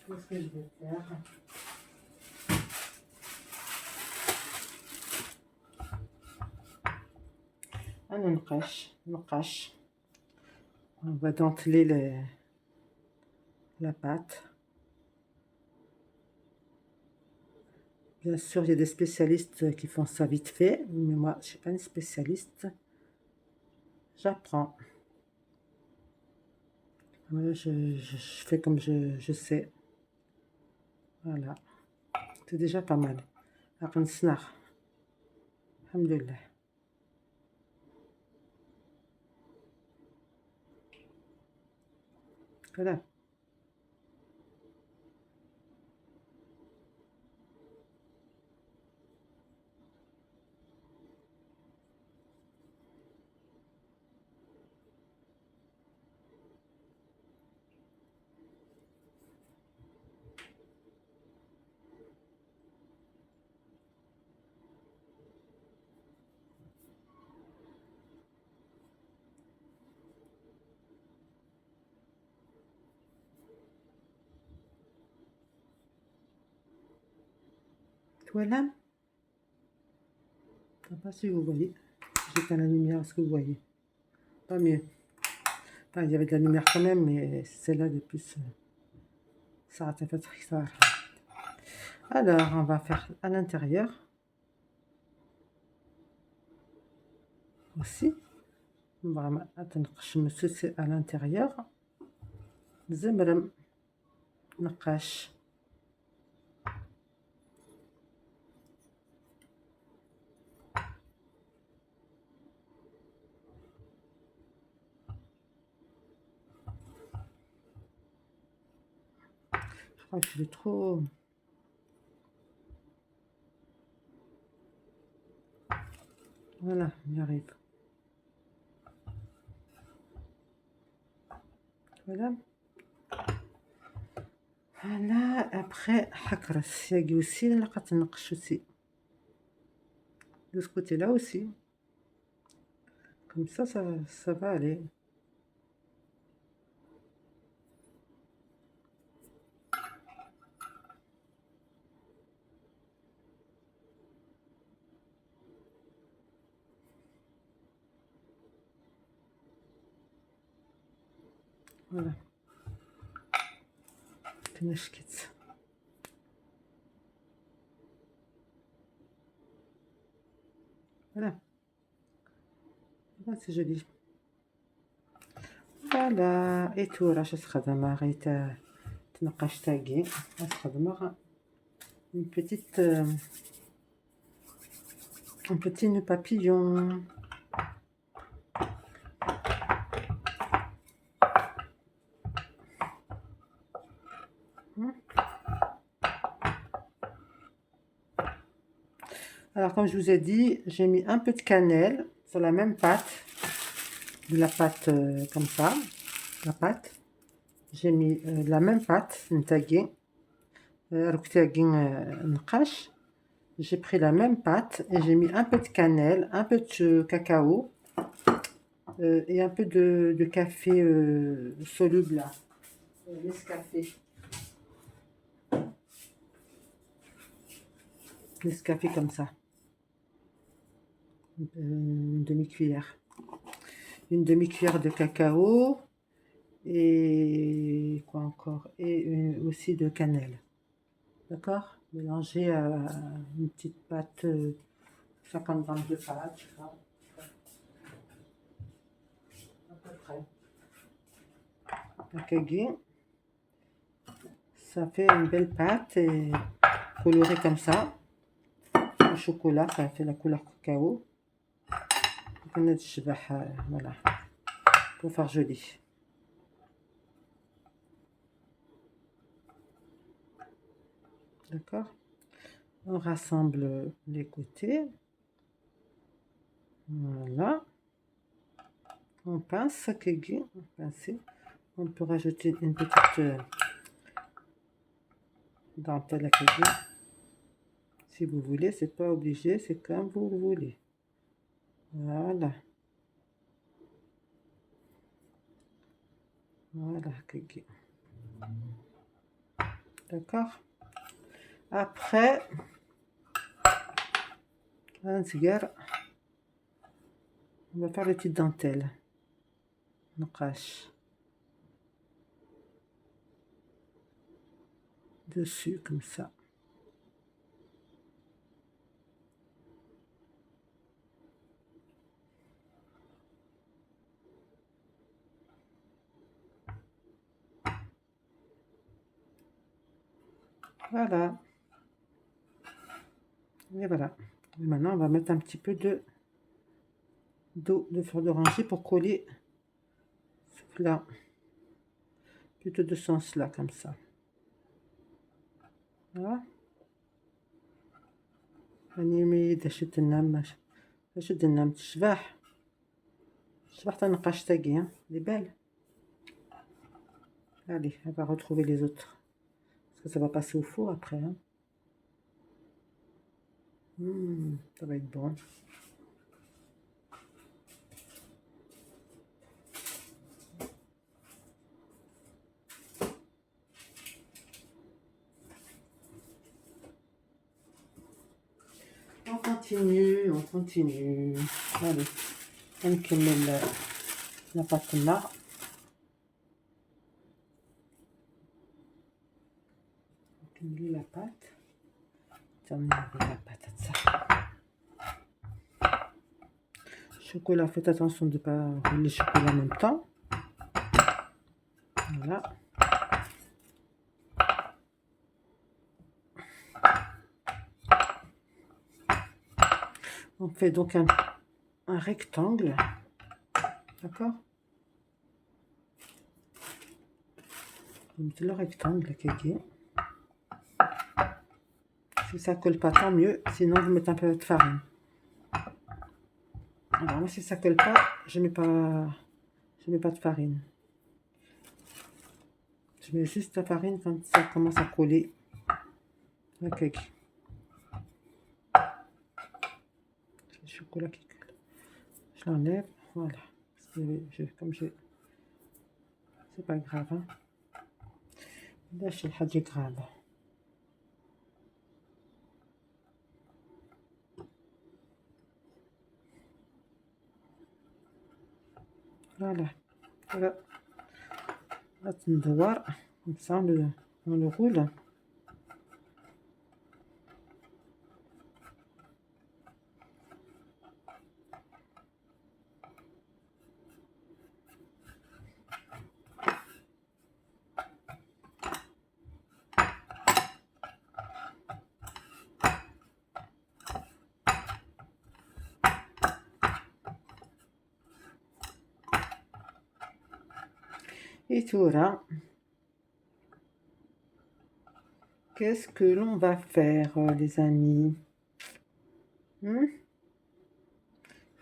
Qu'est-ce que je vais faire? نقاش. On va denteler la pâte. Bien sûr, il y a des spécialistes qui font ça vite fait, mais moi, je ne suis pas une spécialiste. J'apprends. Voilà, je fais comme je sais. Voilà. C'est déjà pas mal. Alhamdulillah. Voilà. Voilà. Je ne sais pas si vous voyez. J'éteins la lumière, est-ce que vous voyez? Pas mieux. Enfin, il y avait de la lumière quand même, mais celle-là de plus. Ça a fait ça. Alors, on va faire à l'intérieur. Aussi. Vraiment, je me suis à l'intérieur. زمرم نقاش. Je crois que je vais trop. Voilà, j'y arrive. Voilà. Voilà, après, حكرس يجي aussi لقيت نقش aussi. De ce côté-là aussi. Comme ça va aller. Voilà. تنشكت. Voilà. Voilà, c'est joli. Voilà. Et tout, là, je serai dans ma rite. تنقاش تاقي. نستخدمها une petite un petit nœud papillon. Alors, comme je vous ai dit, j'ai mis un peu de cannelle sur la même pâte, de la pâte comme ça, la pâte. J'ai mis la même pâte, j'ai pris la même pâte et j'ai mis un peu de cannelle, un peu de cacao et un peu de café soluble là, Nescafé comme ça. Une demi-cuillère. Une demi-cuillère de cacao et quoi encore? Et aussi de cannelle. D'accord? Mélanger à une petite pâte, 50 grammes de pâte, à peu près. Akagi. Ça fait une belle pâte et colorée comme ça. Le chocolat, ça fait la couleur cacao. Voilà, pour faire joli. D'accord? On rassemble les côtés. Voilà. On pince, Kegi. On peut rajouter une petite dentelle à Kegi. Si vous voulez, c'est pas obligé, c'est comme vous voulez. Voilà. Voilà, Kegi. D'accord? Après, on va faire les petites dentelles. Dessus, comme ça. Voilà. Et voilà. Et maintenant, on va mettre un petit peu d'eau de fleur d'oranger pour coller là. Plutôt de sens là, comme ça. Voilà. يعني دشت النم تشبح تنقاش تاقي les belles. Allez, on va retrouver les autres parce que ça va passer au four après, hein. Ça va être bon. On continue. Allez, on met la pâte là. On met la pâte. Chocolat, faites attention de ne pas rouler le chocolat en même temps. Voilà. On fait donc un rectangle. D'accord? On met le rectangle, Kiki. Si ça colle pas, tant mieux. Sinon, vous mettez un peu de farine. Alors, moi, si ça colle pas, je mets pas de farine. Je mets juste la farine quand ça commence à coller. Ok. Le chocolat qui colle. Je l'enlève. Voilà. Comme je... C'est pas grave, hein. Là, je suis grave. Voilà. Voilà. Là, ندور. Comme ça, on le roule. Et tout là. Qu'est-ce que l'on va faire, les amis? Je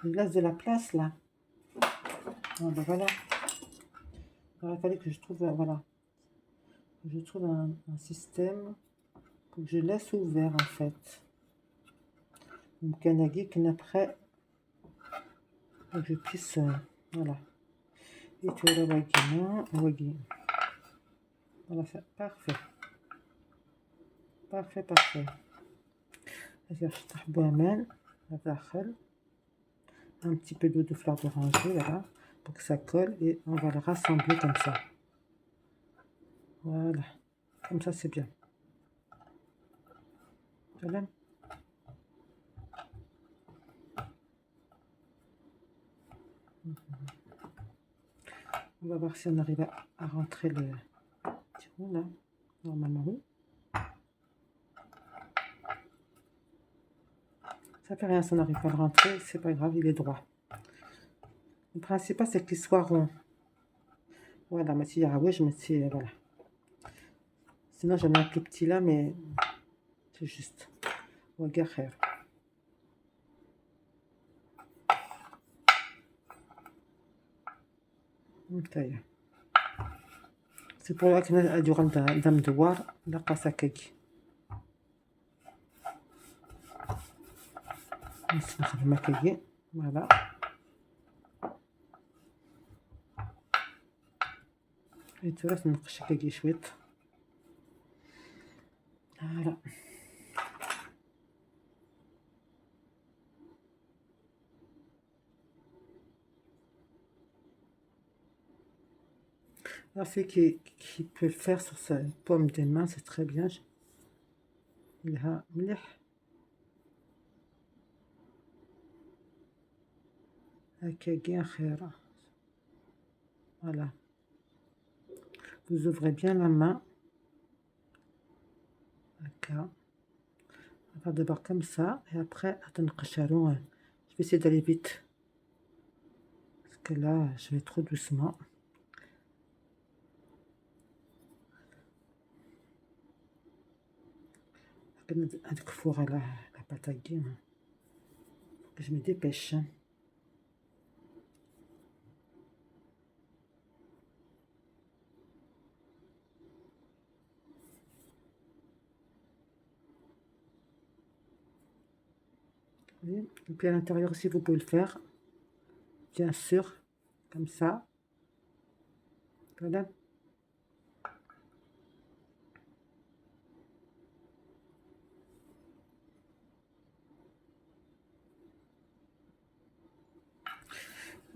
laisse de la place là. Ah, ben voilà. Il fallait que je trouve, voilà. Je trouve un système que je laisse ouvert en fait. Donc un qui après, que je puisse, voilà. Et tu vois là, voilà, c'est parfait. Parfait. Un petit peu d'eau de fleur d'oranger, voilà, pour que ça colle et on va le rassembler comme ça. Voilà, comme ça c'est bien. Voilà. On va voir si on arrive à rentrer le petit rond là. Normalement, oui. Ça fait rien si on n'arrive pas à le rentrer, c'est pas grave, il est droit. Le principal, c'est qu'il soit rond. Voilà, mais si oui, je me suis. Voilà. Sinon, j'en ai un plus petit là, mais c'est juste. Regarde. C'est pour la كنا durant دام دوار لقى سكاكي نستخدم هكاكي فوالا حيت نقش هكاكي شويط فوالا. Celui qui peut le faire sur sa paume des mains, c'est très bien. Il a مليح. هكاكي خير. Voilà. Vous ouvrez bien la main. D'accord. On va faire d'abord comme ça et après je vais essayer d'aller vite parce que là je vais trop doucement. هذيك فوق على باتاكي que je me dépêche. Et puis à l'intérieur aussi vous pouvez le faire bien sûr comme ça. Voilà.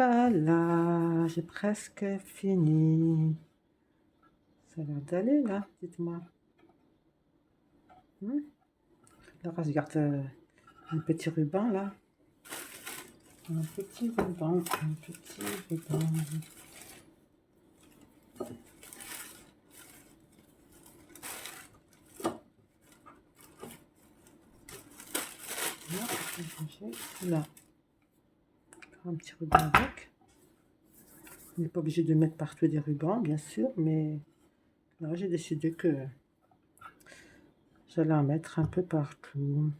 Voilà, j'ai presque fini. Ça a l'air d'aller là, dites-moi. Là, je garde un petit ruban là. Un petit ruban, un petit ruban. Là, un petit ruban avec. On n'est pas obligé de mettre partout des rubans, bien sûr, mais là, j'ai décidé que j'allais en mettre un peu partout.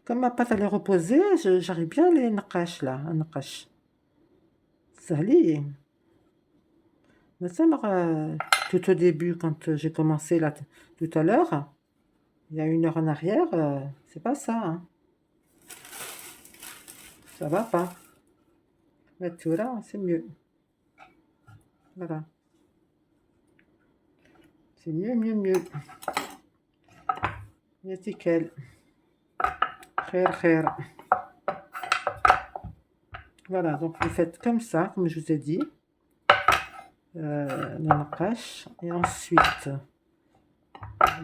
Comme ma pâte allait reposer, j'arrive bien les naqash là, un naqash. Sali. Mais ça, tout au début, quand j'ai commencé là, tout à l'heure, il y a 1 heure en arrière, c'est pas ça. Hein. Ça va pas. Mais tu vois, c'est mieux. Voilà. C'est mieux, mieux, mieux. Nickel. Khair. Voilà, donc vous faites comme ça, comme je vous ai dit. Le naqash. Et ensuite,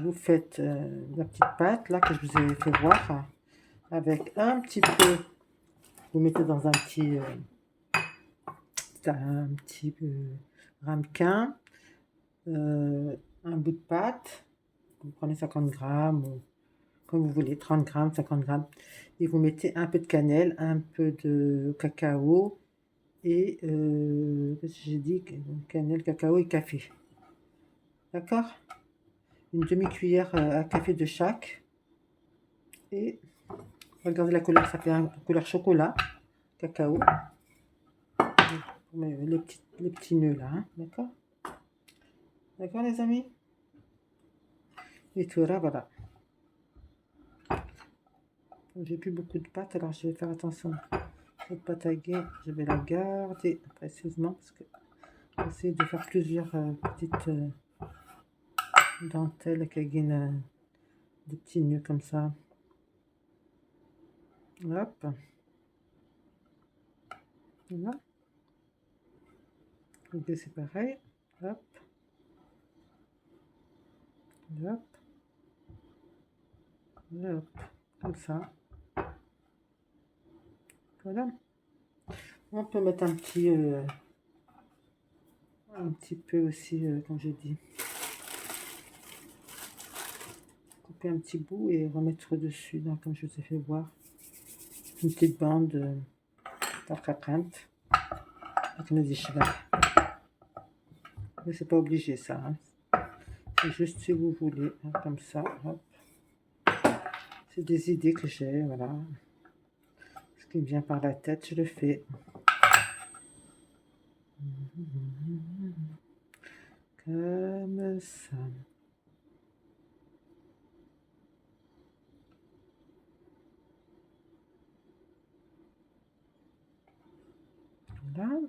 vous faites la petite pâte là que je vous ai fait voir. Avec un petit peu, vous mettez dans un petit ramequin, un bout de pâte, vous prenez 50 grammes, ou comme vous voulez, 30 grammes, 50 grammes, et vous mettez un peu de cannelle, un peu de cacao, et j'ai dit cannelle, cacao et café. D'accord? Une demi-cuillère à café de chaque. Et regardez la couleur, ça fait une couleur chocolat, cacao. Les petits nœuds là, hein, d'accord? D'accord les amis? Et tout là, voilà. J'ai plus beaucoup de pâte, alors je vais faire attention. Cette pâte à guet, je vais la garder précisément parce que j'essaie de faire plusieurs petites dentelles avec des petits nœuds comme ça. Hop. Voilà. Et c'est pareil. Hop. Hop. Hop. Comme ça. Voilà. On peut mettre un petit peu aussi, comme je dis, couper un petit bout et remettre dessus, donc, comme je vous ai fait voir, une petite bande d'arcapinte avec nos échevins. Mais c'est pas obligé ça, hein. C'est juste si vous voulez, hein, comme ça. Hop. C'est des idées que j'ai, voilà. Ce qui me vient par la tête, je le fais. Comme ça. Voilà.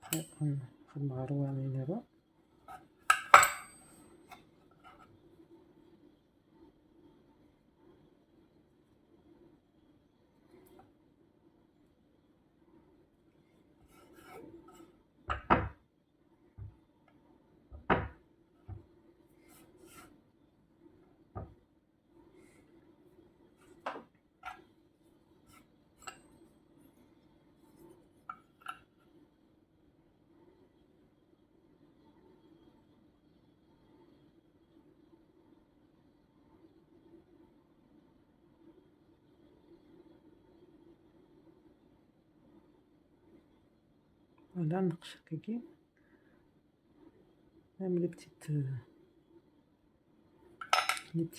Après, on remarque un numéro. Voilà, نقش هكاكي. même les petits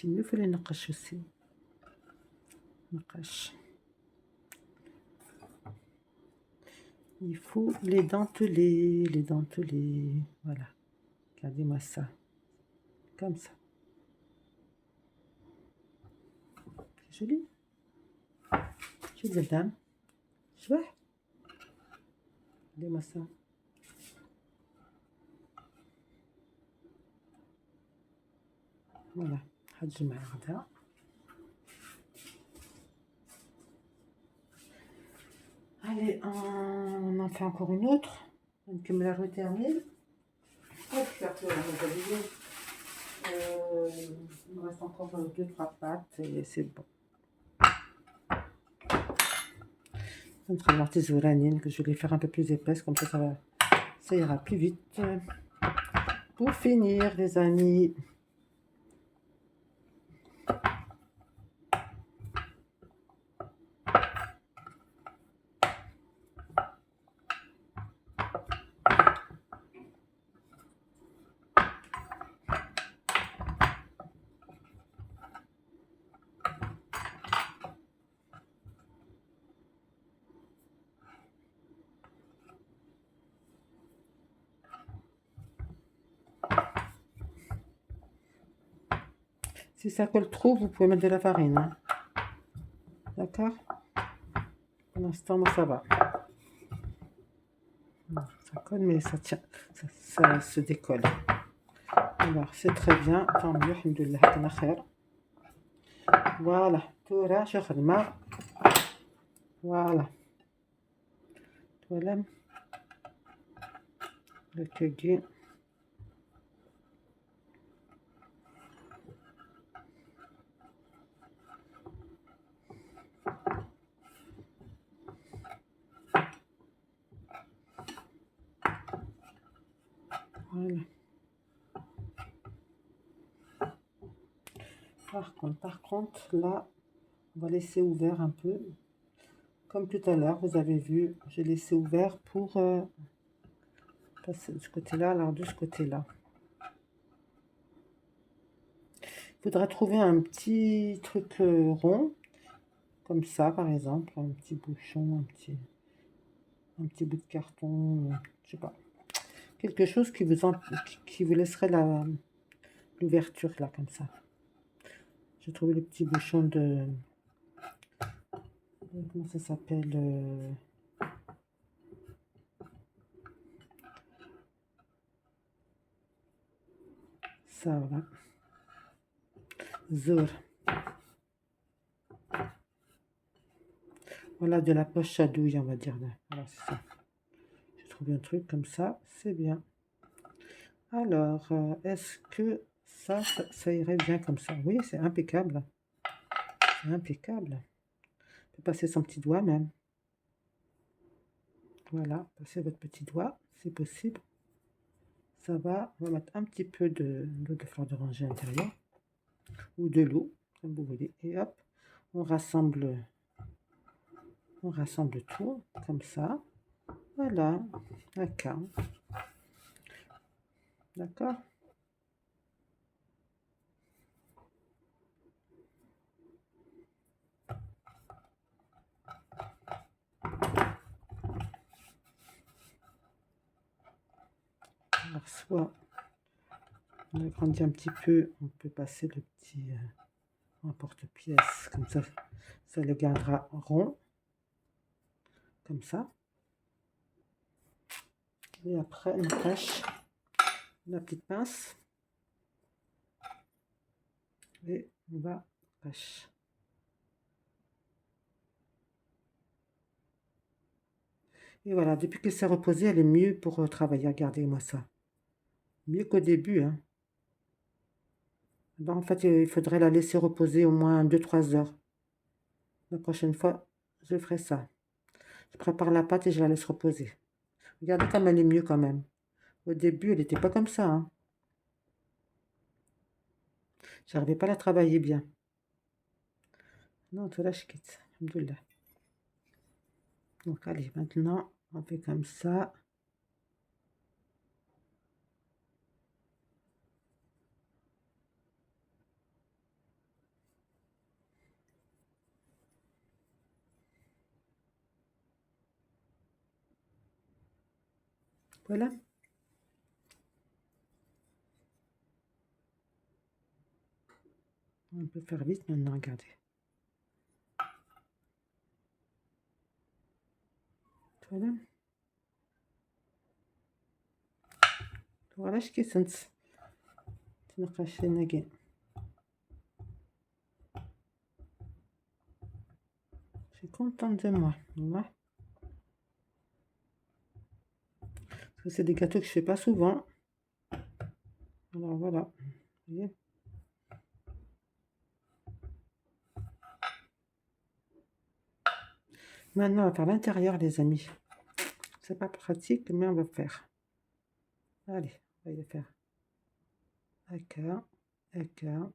نوف اللي نقش aussi. نقش. Il faut les denteler, voilà. Regardez-moi ça, comme ça. C'est joli. Joli dame. Tu vois? Regardez-moi ça. Voilà. Allez, on en fait encore une autre. Donc, me la termine. Hop, il me reste encore 2-3 pattes et c'est bon. Notre mortise volanine que je vais faire un peu plus épaisse, comme ça ira plus vite. Pour finir, les amis. Si ça colle trop, vous pouvez mettre de la farine, hein. D'accord? Pour l'instant, moi, ça va. Ça colle, mais ça tient, ça se décolle. Alors, c'est très bien. Tant mieux, alhamdoulilah, كنا خير. Voilà. تورا شو خدمة. Voilà. Voilà. Le cueillir. Voilà. Par contre, là, on va laisser ouvert un peu. Comme tout à l'heure, vous avez vu, j'ai laissé ouvert pour passer de ce côté-là, alors de ce côté-là. Il faudra trouver un petit truc rond, comme ça, par exemple, un petit bouchon, un petit bout de carton, je sais pas. Quelque chose qui vous laisserait l'ouverture, là, comme ça. J'ai trouvé le petit bouchon de... Comment ça s'appelle ça, voilà. Zour. Voilà, de la poche à douille, on va dire. Voilà, c'est ça. J'ai trouvé un truc comme ça, c'est bien. Alors, est-ce que ça irait bien comme ça? Oui, c'est impeccable. C'est impeccable. On peut passer son petit doigt même. Voilà, passez votre petit doigt, c'est possible. Ça va, on va mettre un petit peu d'eau de fleur d'oranger à l'intérieur, ou de l'eau, comme vous voulez. Et hop, on rassemble tout, comme ça. Voilà, d'accord. D'accord. Alors, soit on agrandit un petit peu, on peut passer le petit emporte-pièce, comme ça le gardera rond, comme ça. Et après, on cache la petite pince et on va cacher. Et voilà, depuis que c'est reposé, elle est mieux pour travailler. Regardez-moi ça. Mieux qu'au début, hein. Ben, en fait, il faudrait la laisser reposer au moins 2-3 heures. La prochaine fois, je ferai ça. Je prépare la pâte et je la laisse reposer. Regardez comme elle est mieux quand même. Au début, elle n'était pas comme ça, hein. J'arrivais pas à la travailler bien. Non, tout là, je quitte. Alhamdoulilah. Donc, allez, maintenant, on fait comme ça. Voilà. On peut faire vite maintenant, regardez. Voilà. Voilà, je quitte. Je suis contente de moi. Voilà. Parce que c'est des gâteaux que je fais pas souvent. Alors voilà. Vous voyez. Maintenant, on va faire l'intérieur, les amis. C'est pas pratique, mais on va faire. Allez, on va y faire. D'accord, d'accord.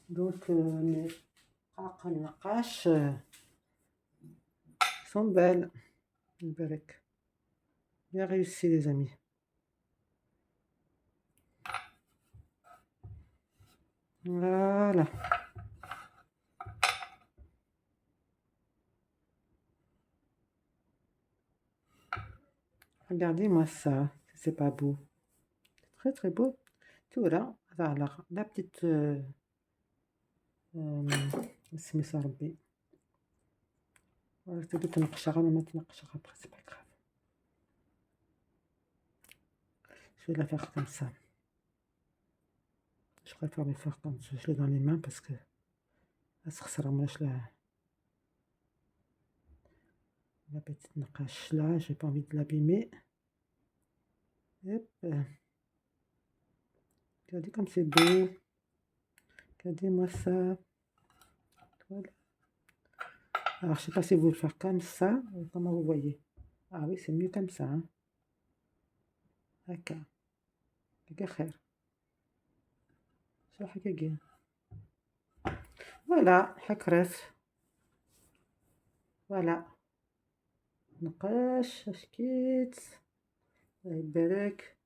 Donc, mes قاق النقاش sont belles. Barek. Bien réussi, les amis. Voilà. Regardez-moi ça. C'est pas beau. Très, très beau. Tout là. Alors, la petite... اسمي صار ربي. تبي تنقشها ما تنقشها après, c'est pas grave. Je vais la faire comme ça. Je préfère le faire quand je l'ai dans les mains parce que ça la petite naqash là, j'ai pas envie de l'abîmer. Hop. Regardez comme c'est beau. Regardez-moi ça. Voilà. Alors, je sais pas si vous le faire comme ça ou comment vous voyez. Ah oui, c'est mieux comme ça. Hein. D'accord. Voilà, حكرت. Voilà. نقاش شكيت. الله يبارك.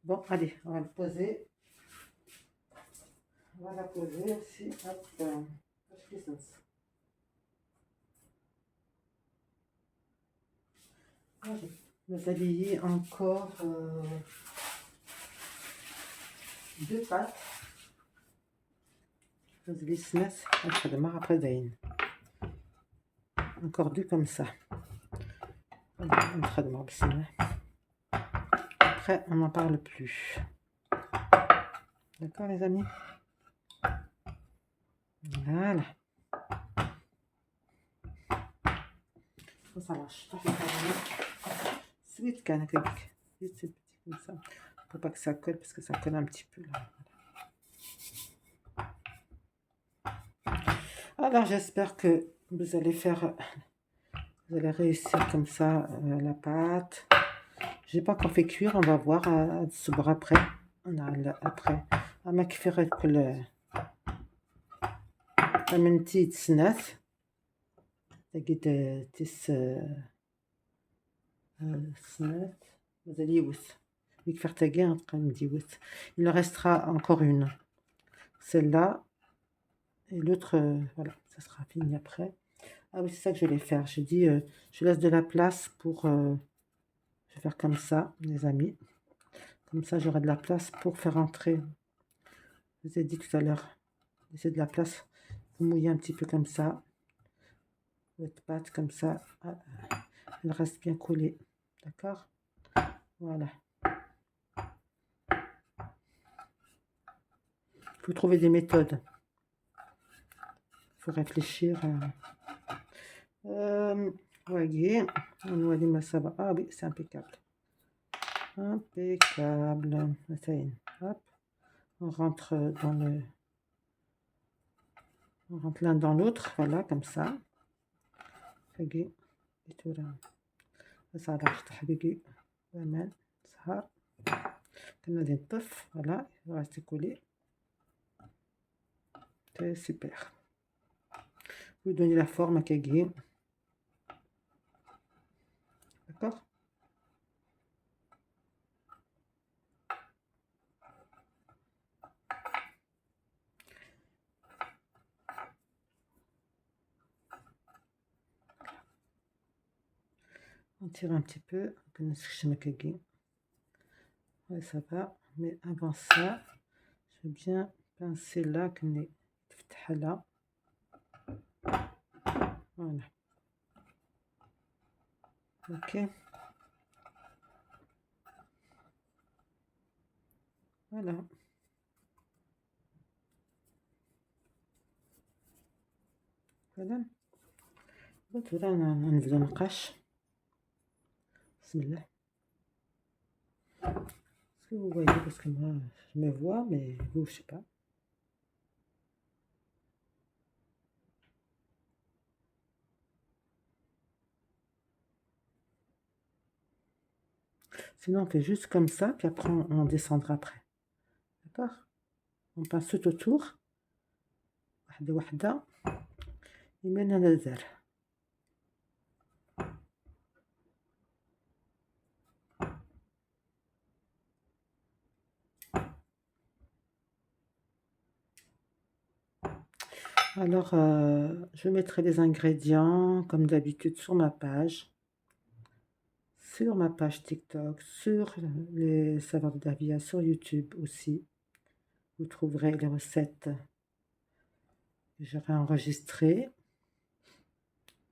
Bon, allez, on va le poser. On va la poser aussi. Hop. Vous habillez encore 2 pâtes. Encore 2 comme ça. Après, on n'en parle plus. D'accord, les amis? Voilà. ما صراش طاحت عليا سويت كان هكاك c'est petit comme ça faut pas que ça colle parce que ça colle un petit peu là. Alors j'espère que vous allez réussir comme ça la pâte. J'ai pas encore fait cuire, on va voir الصبر après. On a après اما كيف غتكون عملتي تسنات لقيت تس سنات مازال يوث ديك فرتاكي غنبقى مديوث. Il en restera encore une, celle-là et l'autre voilà, ça sera fini après. Ah oui, c'est ça que je vais faire. J'ai dit je laisse de la place pour je vais faire comme ça les amis, comme ça j'aurai de la place pour faire entrer. Je vous ai dit tout à l'heure, laissez de la place, vous mouillez un petit peu comme ça votre pâte comme ça, elle reste bien collée, d'accord, voilà. Il faut trouver des méthodes, il faut réfléchir. Voyez, on voit les massabas. Ah oui, c'est impeccable, impeccable. Ça y est, hop, on rentre l'un dans l'autre, voilà, comme ça. حقي بتورا بس على حقيقي بأمان سهر كنا دي نطف voilà, il va rester collé. C'est super. Vous donnez la forme à Kagi, d'accord. On tire un petit peu, ouais, ça va, mais avant ça, je vais bien pincer là, là. Voilà. Ok. Voilà. Voilà. Voilà, on نبداو نقاش. بسم الله. Est-ce que vous voyez, parce que moi je me vois, mais vous, je sais pas. Sinon on fait juste comme ça, puis après on descendra après, d'accord. On passe tout autour, واحدة واحدة يمين نزال. Alors je mettrai les ingrédients comme d'habitude sur ma page TikTok, sur les saveurs de Davia, sur YouTube aussi. Vous trouverez les recettes que j'aurai enregistrées.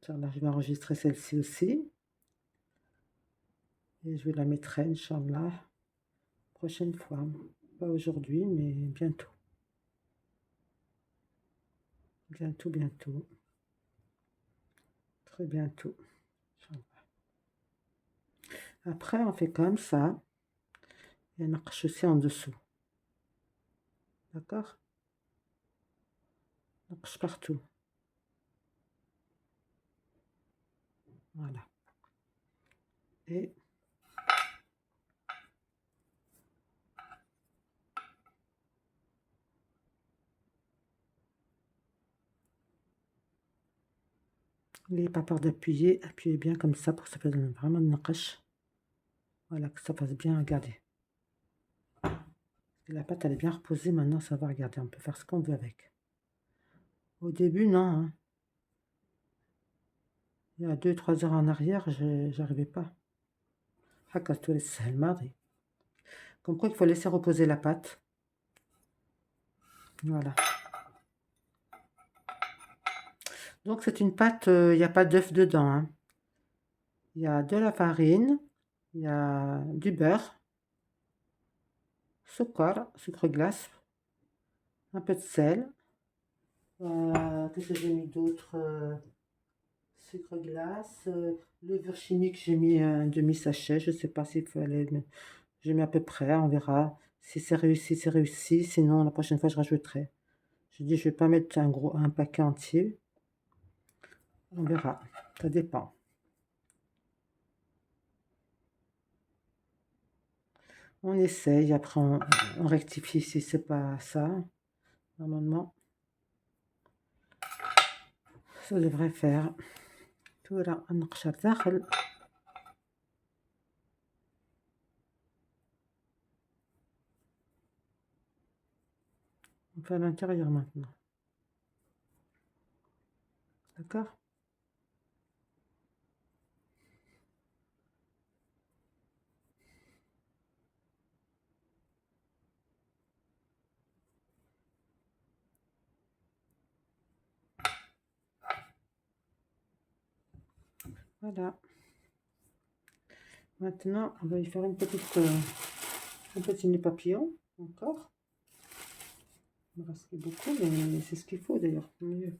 Inch'Allah, je vais enregistrer celle-ci aussi. Et je vais la mettre, Inch'Allah, prochaine fois. Pas aujourd'hui, mais bientôt. Bientôt, bientôt. Très bientôt. Inch'Allah. Après, on fait comme ça. Et on accroche aussi en dessous. D'accord? On accroche partout. Voilà. Et n'ayez pas peur d'appuyer. Appuyez bien comme ça pour que ça fasse vraiment une naqash. Voilà, que ça fasse bien regarder. La pâte, elle est bien reposée. Maintenant, ça va regarder. On peut faire ce qu'on veut avec. Au début, non. Hein. Il y a 2-3 heures en arrière, j'arrivais pas. Comme quoi, il faut laisser reposer la pâte. Voilà. Donc, c'est une pâte, il n'y a pas d'œuf dedans. Hein. Il y a de la farine, il y a du beurre, sucre glace, un peu de sel. Qu'est-ce que j'ai mis d'autre sucre glace. Levure chimique, j'ai mis un demi-sachet. Je sais pas s'il fallait, mais j'ai mis à peu près. On verra. Si c'est réussi, c'est réussi. Sinon, la prochaine fois, je rajouterai. Je dis, je vais pas mettre un paquet entier. On verra. Ça dépend. On essaye. Après, on rectifie si c'est pas ça. Normalement, ça devrait faire. Voilà, on fait à l'intérieur maintenant. D'accord? Voilà. Maintenant, on va y faire un petit nœud papillon. Encore. Il me reste beaucoup, mais c'est ce qu'il faut d'ailleurs. Mieux.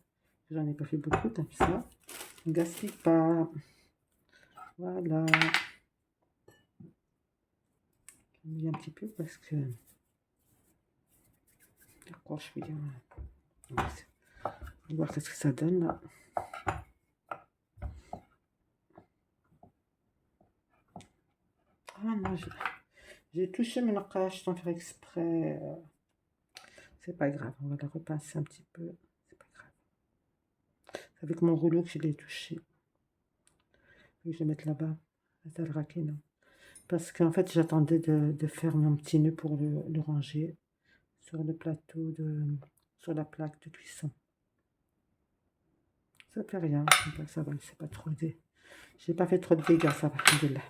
J'en ai pas fait beaucoup, tant pis ça. On ne gaspille pas. Voilà. Je mets un petit peu parce que. D'accord, je vais dire. On va voir ce que ça donne là. Ah non, j'ai touché mes naqash sans faire exprès. C'est pas grave, on va la repasser un petit peu. C'est pas grave. C'est avec mon rouleau que je l'ai touché. Je vais mettre là-bas. Ça le raquer, non. Parce qu'en fait, j'attendais de faire mon petit nœud pour le ranger sur le plateau, sur la plaque de cuisson. Ça fait rien, ça va, c'est pas trop de. J'ai pas fait trop de dégâts, ça va, alhamdoulilah.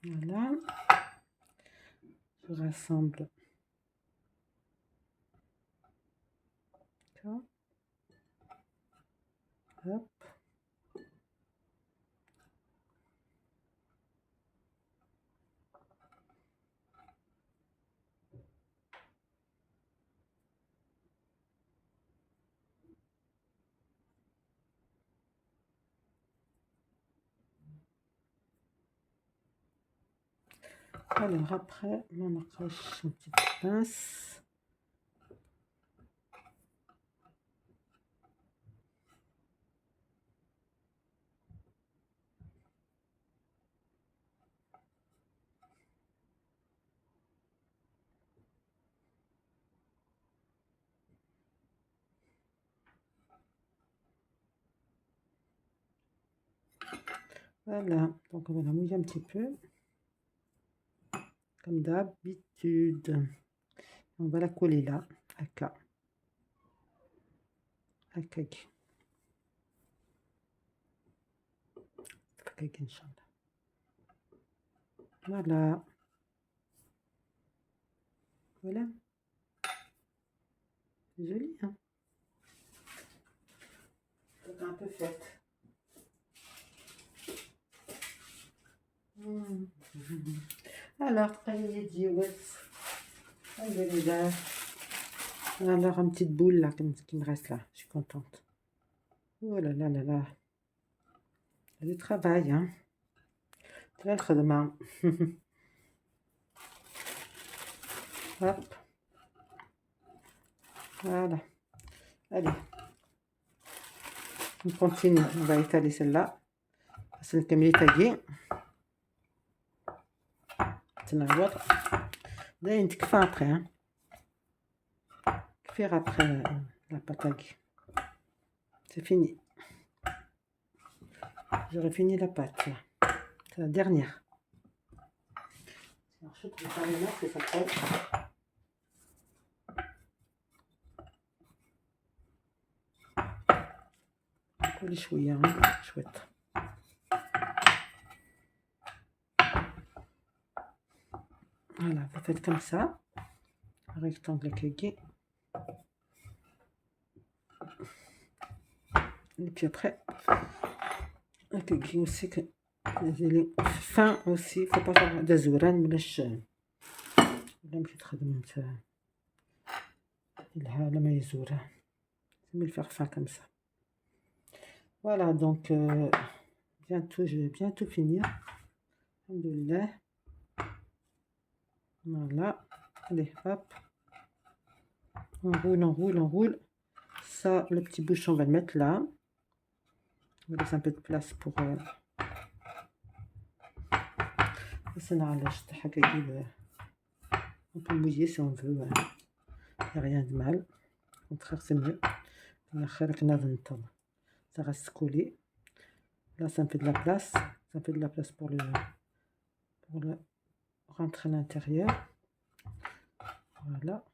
Voilà. Je rassemble. Ça. Hop. Alors après, on accroche une petite pince. Voilà, donc on va la mouiller un petit peu, comme d'habitude. On va la coller là, à K. À K. Voilà. Voilà. C'est joli, hein? C'est un peu faite. Alors, travailler alors, une petite boule là, qui me reste là. Je suis contente. Oh là là là là. Il y a du travail, hein. Très très demain. Hop. Voilà. Allez. On continue. On va étaler celle-là. C'est comme il est taillé. C'est l'autre. Là, il y a après, hein. Faire après la pâte à gué. C'est fini. J'aurais fini la pâte là. C'est la dernière. Alors, je trouve ça maintenant que ça colle. Colle chouïa, hein, chouette. Voilà, vous faites comme ça. Un rectangle kégé. Et puis après, un kégé aussi que les fin aussi. Il ne faut pas faire des zouran, mais là, je très demande la maïzoura. C'est mieux le faire fin comme ça. Voilà, donc bientôt, je vais bientôt finir. Alhamdoulilah. Voilà. Allez, hop. On roule, on roule, on roule. Ça, le petit bouchon, on va le mettre là. On laisse un peu de place pour... on peut mouiller si on veut. Il n'y a rien de mal. Au contraire, c'est mieux. Ça reste collé. Là, ça me fait de la place. Ça me fait de la place pour le rentrer à l'intérieur. Voilà.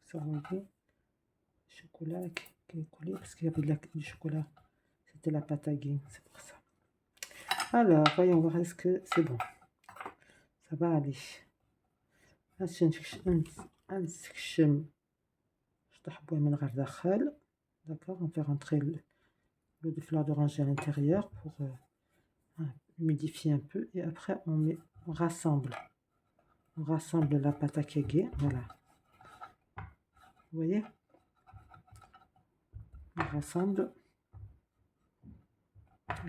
Ça, on dit. Chocolat qui est collé parce qu'il y avait du chocolat. C'était la pâte à guin, c'est pour ça. Alors, voyons voir, est-ce que c'est bon. Ça va aller. D'accord, on fait rentrer l'eau de fleur d'oranger à l'intérieur pour humidifier un peu. Et après, on rassemble. On rassemble la pâte à kégué. Voilà. Vous voyez? On rassemble.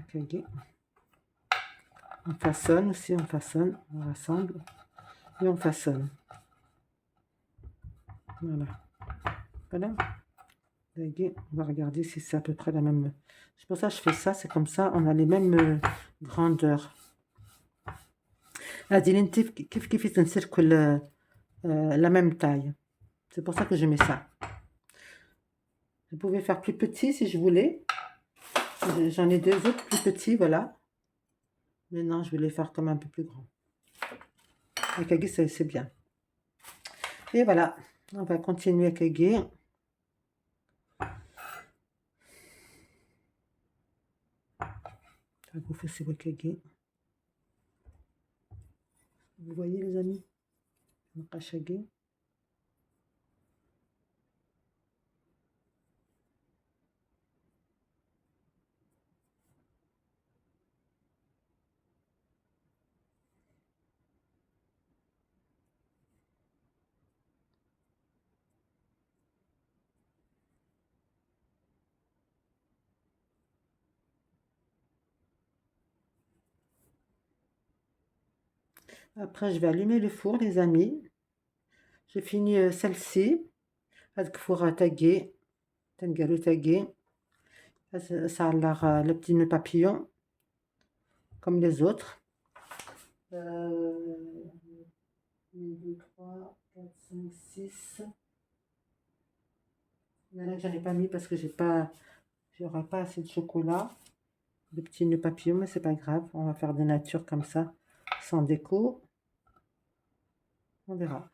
Kégué. On façonne aussi, on façonne. On rassemble. Et on façonne. Voilà. Voilà. On va regarder si c'est à peu près la même. C'est pour ça que je fais ça, c'est comme ça, on a les mêmes grandeurs. La même taille. C'est pour ça que je mets ça. Vous pouvez faire plus petit si je voulais. J'en ai deux autres plus petits, voilà. Mais non, je vais les faire comme un peu plus grand. Avec Agui, c'est bien. Et voilà, on va continuer avec Agui. Vous faites avec Agui. Vous voyez les amis? On cache Agui. Après, je vais allumer le four, les amis. J'ai fini celle-ci. Avec four à taguer. Tangalou taguer. Ça a l'air le petit nœud papillon. Comme les autres. 1, 2, 3, 4, 5, 6. Il y en a que j'en ai pas mis parce que j'aurai pas assez de chocolat. De petits nœuds papillons, mais c'est pas grave. On va faire de nature comme ça, sans déco. On verra.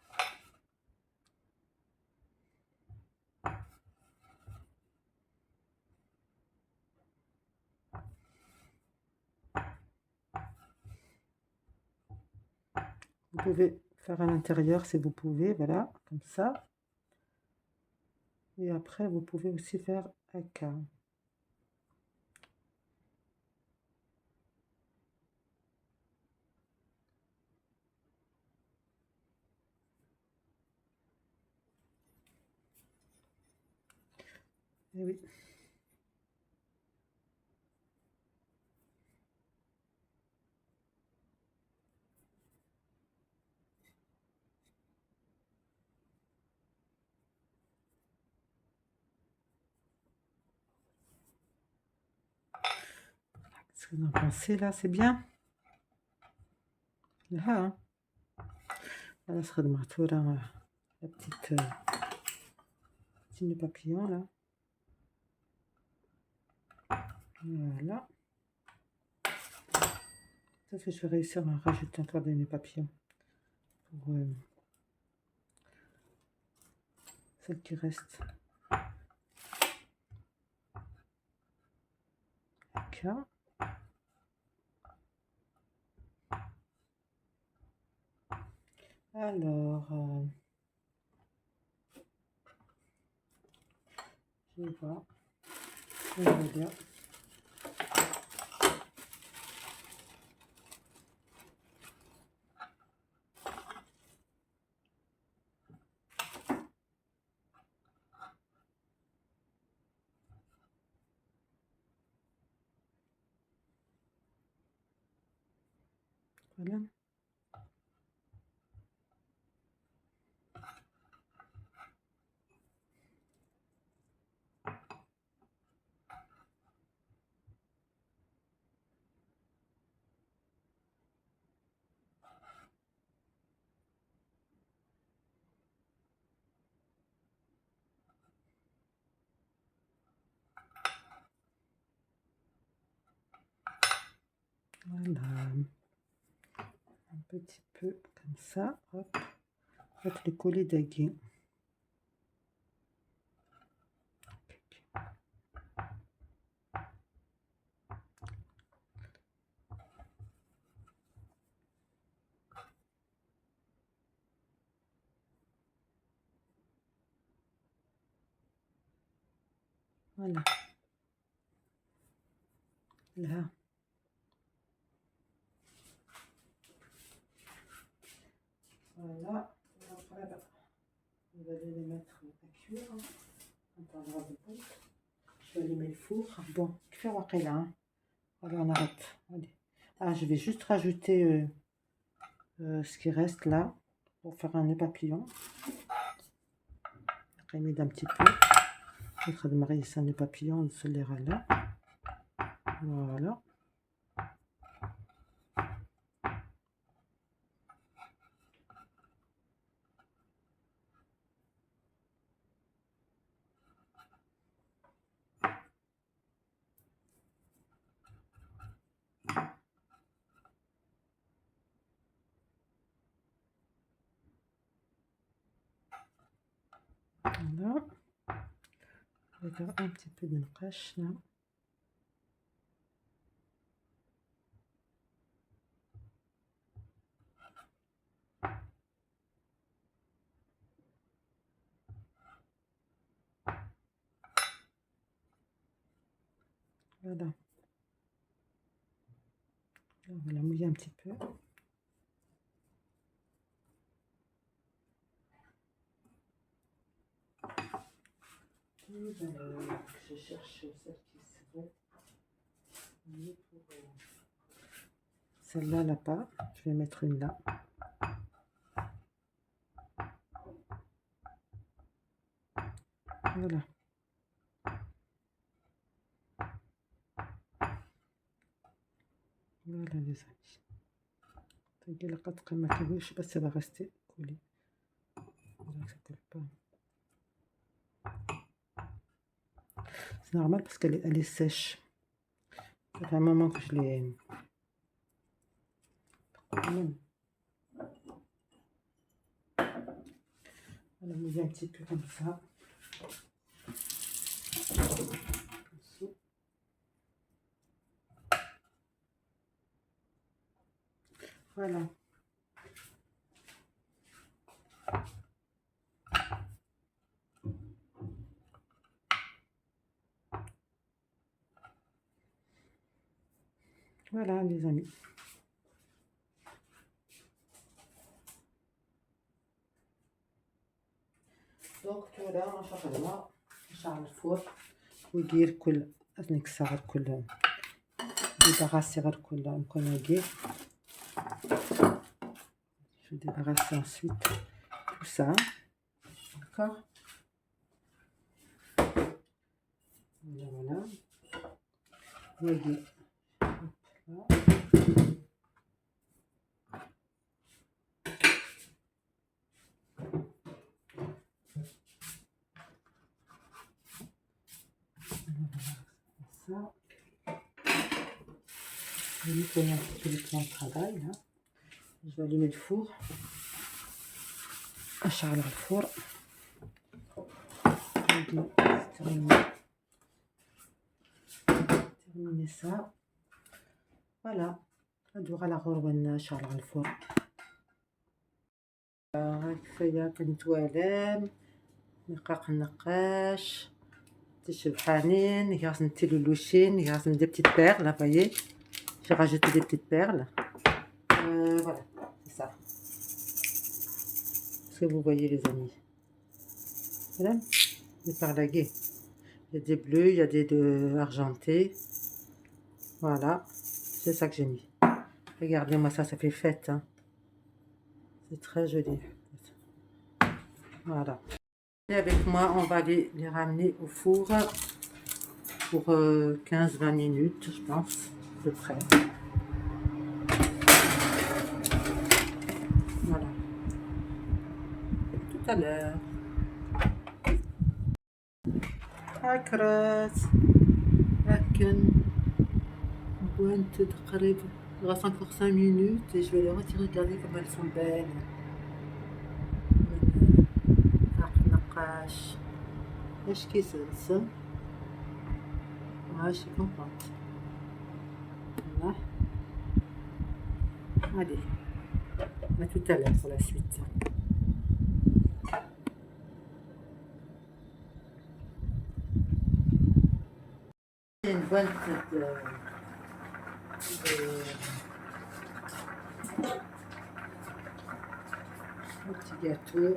Vous pouvez faire à l'intérieur si vous pouvez, voilà, comme ça. Et après, vous pouvez aussi faire un cas. Et oui. Qu'est-ce que vous en pensez là? C'est bien? Ah, voilà, ce sera de la petite nœud papillon là. Voilà. Peut-être que je vais réussir à rajouter encore des nœuds papillons pour celle qui reste. Ok. Alors, je vais voir. Je vais dire. Voilà. Voilà. Un petit peu comme ça. Hop. Je vais les coller d'aiguille. Voilà. Là. Voilà. Après, là, on va aller les mettre à cuire. On parlera de bon. Je vais allumer le four. Bon, cuire après là. Allez, on arrête. Allez. Ah, je vais juste rajouter ce qui reste là pour faire un nœud papillon. Rainer d'un petit peu. Je vais démarrer un nœud papillon, on se lira là. Voilà. Voilà. Je vais faire un petit peu de crèche là. Voilà. On va la mouiller un petit peu. Je cherche celle qui serait mieux pour celle-là, là pas. Je vais mettre une là. Voilà. Voilà les amis. Je ne sais pas si ça va rester collé. Voilà, ça colle pas. C'est normal parce qu'elle est sèche. Ça fait un moment que je l'ai. On la mouiller un petit peu comme ça. Voilà. Voilà les amis. دونك تولا ما شاء الله نشعل الفور ويدير كل نكسر كل débarrasser كل مكونات. Je vais débarrasser ensuite tout ça. D'accord. Voilà, voilà. Voyez. Ça. Je vais nettoyer un petit peu le plan de travail. Là. Je vais allumer le four. أشعل الفرن. terminer ça. Voilà. ندور على غروة نشعل على الفرن. كفاية كنتوالم نقاق النقاش تشبحانين غاز نتيلو لوشين غاز ندير بتيت بيرل là voyez j'ai rajouté des petites perles voilà c'est ça ce que vous voyez les amis voilà des parlagués il y a des bleus il y a des argentés voilà c'est ça que j'ai mis regardez moi ça fait fête hein. C'est très joli voilà. Et avec moi, on va les ramener au four pour 15-20 minutes, je pense, à peu près. Voilà. Tout à l'heure. أكرت لكن وانت تقريبا il reste encore 5 minutes et je vais les retirer. Regardez comme elles sont belles. نقاش ايش كيسلسل je suis contente. Voilà. Allez, à tout à l'heure pour la suite. Une bonne petite un petit gâteau.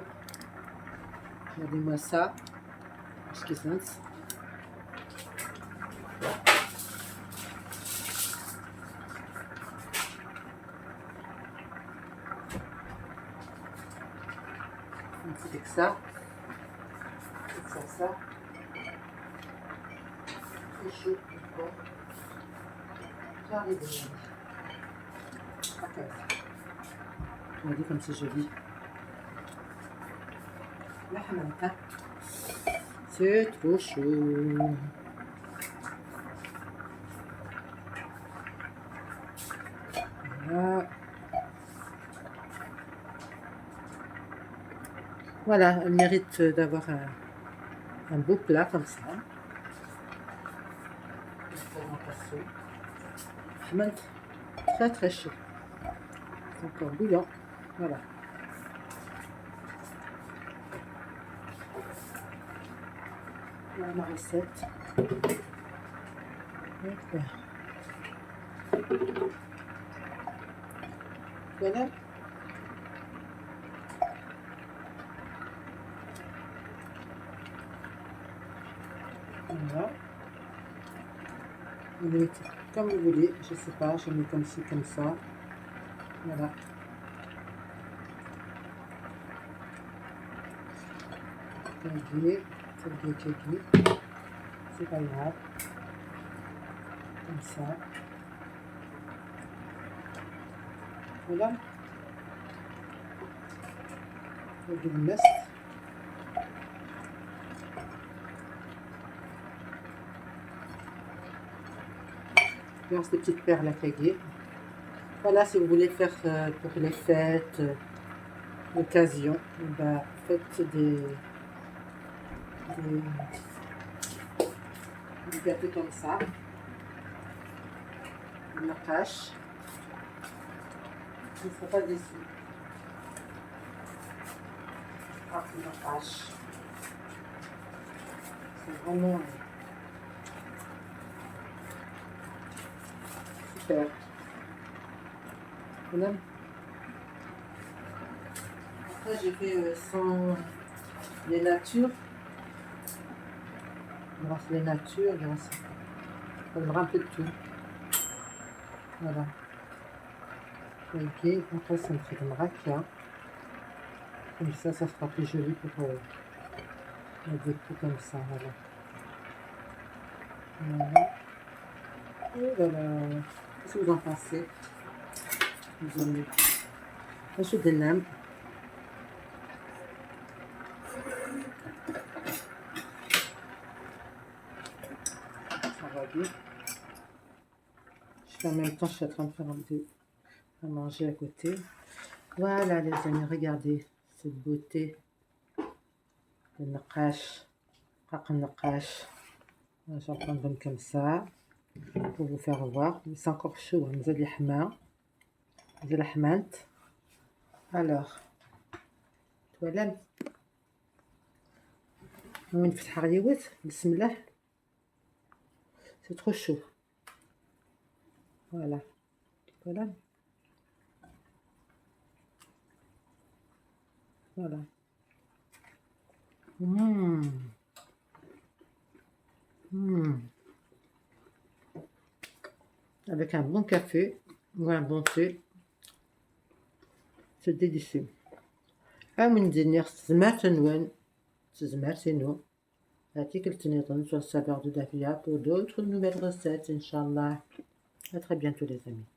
Regardez-moi ça. Je kissens. Un petit avec ça. Ça. C'est chaud. Bon. J'arrive. Ok. Regardez comme c'est joli. La hamanta. C'est trop chaud. Voilà. Voilà, elle mérite d'avoir un beau plat comme ça. Très très chaud. C'est encore bouillant. Voilà. Voilà ma recette. Voilà. Voilà. Vous mettez comme vous voulez, je sais pas, je mets comme ci, comme ça. Voilà. Taguer. C'est pas grave. Comme ça. Voilà. Taguer le nest. Il reste des petites perles à taguer. Voilà, si vous voulez faire pour les fêtes, l'occasion, bah, faites des gâteaux comme ça. Une naqash. Je ne serai pas déçu. Ah, une naqash. C'est vraiment super. Voilà. Après, j'ai fait sans les natures. Grâce les natures, grâce un peu de tout. Voilà. Ok, après ça me fait comme rakia. Comme ça sera plus joli pour la déco comme ça. Voilà. Et voilà. Qu'est-ce que vous en pensez? Vous aimez? Je suis des lames. Ça va bien. Je En même temps, je suis en train de faire à manger à côté. Voilà, les amis, regardez cette beauté. Le naqash. Le naqash. Je vais en prendre une comme ça pour vous faire voir. Mais c'est encore chaud. Vous avez les hamant. Alors, voilà. On fait un bismillah. C'est trop chaud. Voilà. Voilà. Voilà. Mmh. Mmh. Avec un bon café ou un bon thé. C'est délicieux. من دينيغ تزمات نوان تزماتينو هاتيك التنيطن sur le saveur de Davia pour d'autres nouvelles recettes, Inch'Allah. À très bientôt les amis.